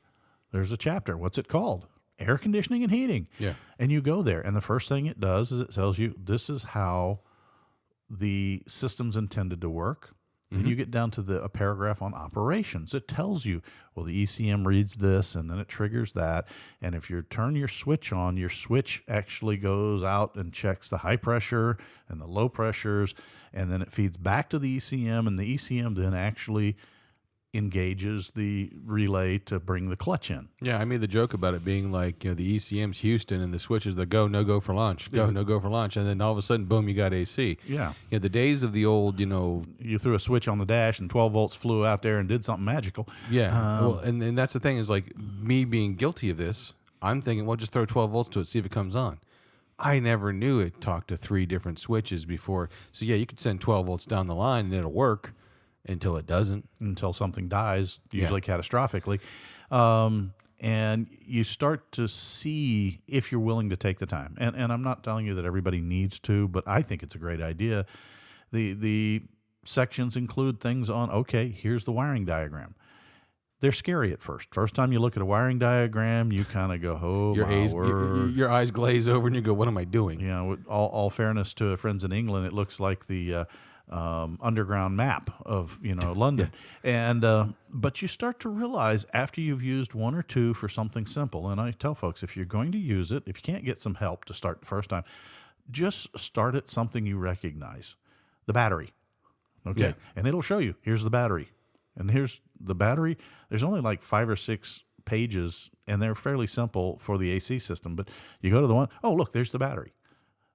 There's a chapter. What's it called? Air conditioning and heating. Yeah. And you go there, and the first thing it does is it tells you this is how the system's intended to work. Then you get down to a paragraph on operations. It tells you, well, the ECM reads this, and then it triggers that. And if you turn your switch on, your switch actually goes out and checks the high pressure and the low pressures, and then it feeds back to the ECM, and the ECM then actually engages the relay to bring the clutch in. Yeah, I made the joke about it being like, the ECM's Houston and the switch is the go, no go for launch, go, no go for launch, and then all of a sudden, boom, you got AC. Yeah. The days of the old, you threw a switch on the dash and 12 volts flew out there and did something magical. Yeah. Well, and that's the thing is, like, me being guilty of this, I'm thinking, well, just throw 12 volts to it, see if it comes on. I never knew it talked to 3 different switches before. So, yeah, you could send 12 volts down the line and it'll work. Until it doesn't. Until something dies, usually catastrophically. And you start to see if you're willing to take the time. And I'm not telling you that everybody needs to, but I think it's a great idea. The sections include things on, okay, here's the wiring diagram. They're scary at first. First time you look at a wiring diagram, you kind of go, oh, your eyes glaze over and you go, what am I doing? With all fairness to friends in England, it looks like the underground map of London, and but you start to realize after you've used one or two for something simple, and I tell folks, if you're going to use it, if you can't get some help to start the first time, just start at something you recognize. The battery, okay, and it'll show you here's the battery, and here's the battery. There's only like 5 or 6 pages, and they're fairly simple for the AC system. But you go to the one, oh look, there's the battery.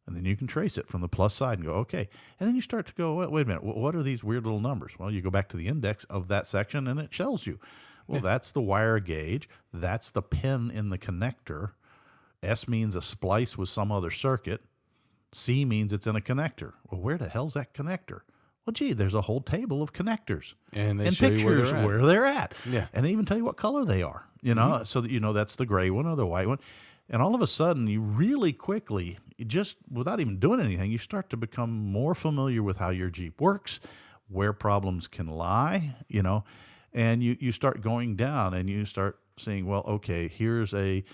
And then you can trace it from the plus side and go, okay. And then you start to go, wait a minute, what are these weird little numbers? Well, you go back to the index of that section and it tells you. Well, that's the wire gauge. That's the pin in the connector. S means a splice with some other circuit. C means it's in a connector. Well, where the hell's that connector? Well, gee, there's a whole table of connectors and pictures where they're at. Yeah. And they even tell you what color they are, so that that's the gray one or the white one. And all of a sudden, you really quickly, just without even doing anything, you start to become more familiar with how your Jeep works, where problems can lie, and you start going down and you start seeing, well, okay, here's a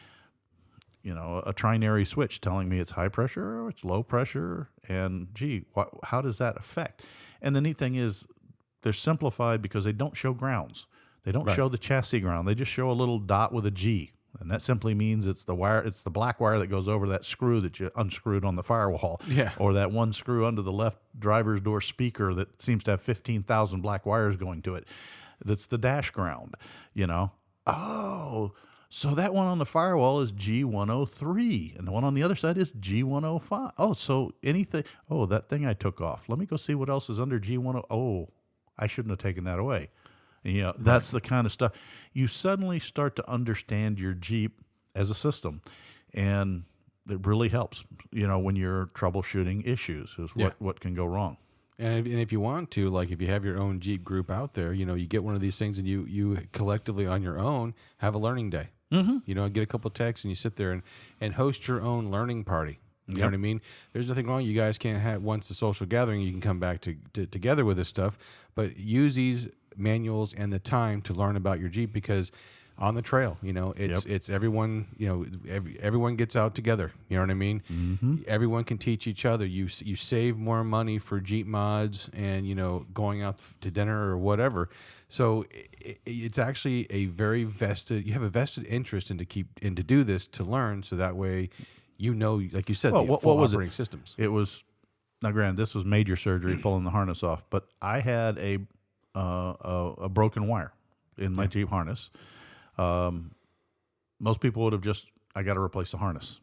trinary switch telling me it's high pressure or it's low pressure, and gee, how does that affect? And the neat thing is they're simplified because they don't show grounds. They don't show the chassis ground. They just show a little dot with a G. And that simply means it's the wire. It's the black wire that goes over that screw that you unscrewed on the firewall, or that one screw under the left driver's door speaker that seems to have 15,000 black wires going to it. That's the dash ground. Oh, so that one on the firewall is G103, and the one on the other side is G105. Oh, so anything. Oh, that thing I took off. Let me go see what else is under G10. Oh, I shouldn't have taken that away. That's the kind of stuff. You suddenly start to understand your Jeep as a system, and it really helps, when you're troubleshooting issues, is what can go wrong. And if you want to, like if you have your own Jeep group out there, you get one of these things and you collectively on your own have a learning day. Mm-hmm. Get a couple of texts and you sit there and host your own learning party. You know what I mean? There's nothing wrong. You guys can't have, once the social gathering, you can come back together with this stuff, but use these manuals and the time to learn about your Jeep, because on the trail, it's everyone, everyone gets out together. You know what I mean? Mm-hmm. Everyone can teach each other. You save more money for Jeep mods and, going out to dinner or whatever. So it's actually you have a vested interest to do this, to learn. So that way, like you said, what was operating systems. It was, now granted, this was major surgery, pulling the harness off, but I had a broken wire in my Jeep harness. Most people would have just I got to replace the harness.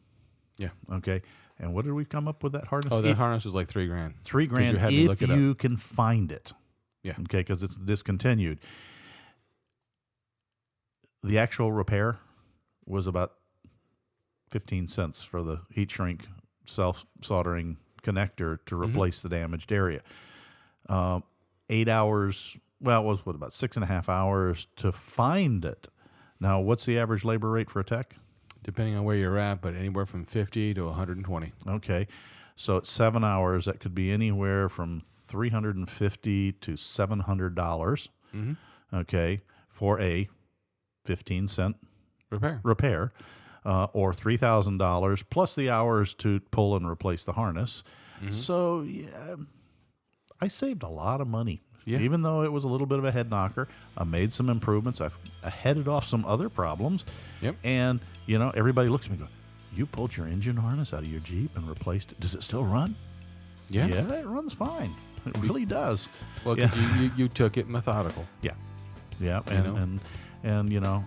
Yeah. Okay. And what did we come up with that harness? Oh, that harness was like $3,000. $3,000 You had me look if it up. you can find it. Yeah. Okay, because it's discontinued. The actual repair was about 15 cents for the heat shrink self-soldering connector to replace the damaged area. 8 hours, well, it was about 6.5 hours to find it. Now, what's the average labor rate for a tech? Depending on where you're at, but anywhere from 50 to 120. Okay, so at 7 hours, that could be anywhere from $350 to $700. Okay, for a 15-cent Repair. Or $3,000 plus the hours to pull and replace the harness. So yeah, I saved a lot of money. Yeah. Even though it was a little bit of a head knocker, I made some improvements. I headed off some other problems. Yep. And, everybody looks at me and goes, you pulled your engine harness out of your Jeep and replaced it. Does it still run? Yeah. Yeah, it runs fine. It really does. Well, because you took it methodical. Yeah. Yeah. And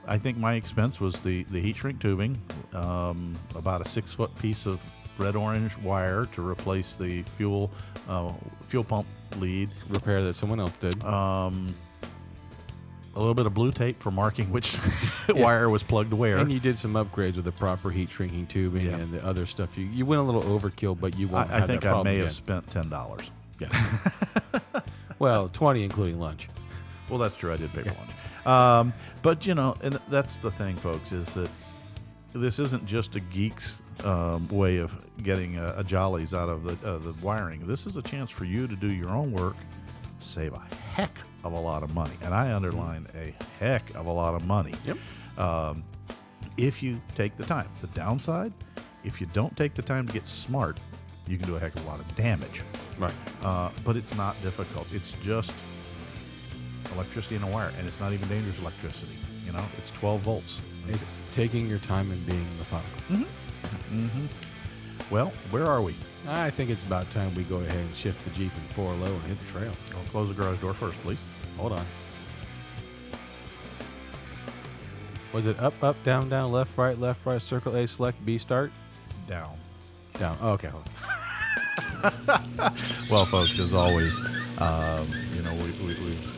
I think my expense was the heat shrink tubing, about a 6-foot piece of red-orange wire to replace the fuel pump lead. Repair that someone else did. A little bit of blue tape for marking which wire was plugged where. And you did some upgrades with the proper heat shrinking tubing and the other stuff. You went a little overkill, but you won't I have think that problem I may again. have spent $10. Yeah. Well, 20 including lunch. Well, that's true. I did pay for lunch. But, and that's the thing, folks, is that this isn't just a geek's way of getting a jollies out of the wiring. This is a chance for you to do your own work, save a heck of a lot of money. And I underline a heck of a lot of money. Yep. If you take the time. The downside, if you don't take the time to get smart, you can do a heck of a lot of damage. Right. But it's not difficult. It's just electricity in a wire, and it's not even dangerous electricity. It's 12 volts. It's taking your time and being methodical. Well, where are we? I think it's about time we go ahead and shift the Jeep in 4 low and hit the trail. I'll close the garage door first, please. Hold on. Was it up, up, down, down, left, right, circle A, select, B, start? Down. Down. Oh, okay, hold on. Well, folks, as always, we've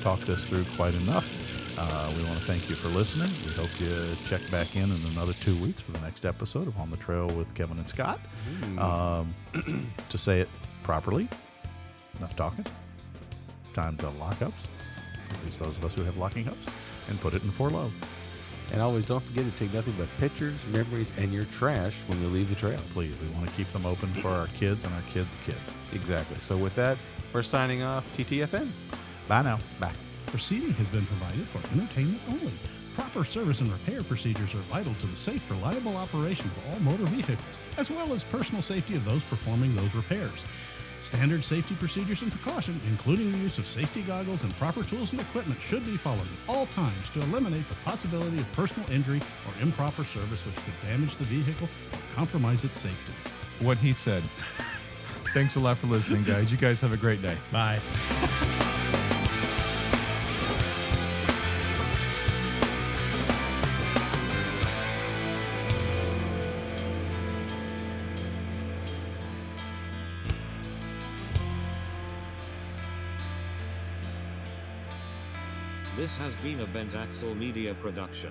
talked this through quite enough. We want to thank you for listening. We hope you check back in another 2 weeks for the next episode of On the Trail with Kevin and Scott. To say it properly, enough talking. Time to lock ups, at least those of us who have locking ups, and put it in 4 low. And always don't forget to take nothing but pictures, memories, and your trash when you leave the trail. Please, we want to keep them open for our kids and our kids' kids. Exactly. So with that, we're signing off. TTFN. Bye now. Bye. Proceeding has been provided for entertainment only. Proper service and repair procedures are vital to the safe, reliable operation of all motor vehicles, as well as personal safety of those performing those repairs. Standard safety procedures and precautions, including the use of safety goggles and proper tools and equipment, should be followed at all times to eliminate the possibility of personal injury or improper service which could damage the vehicle or compromise its safety. What he said. Thanks a lot for listening, guys. You guys have a great day. Bye. This has been a Bent Axle Media production.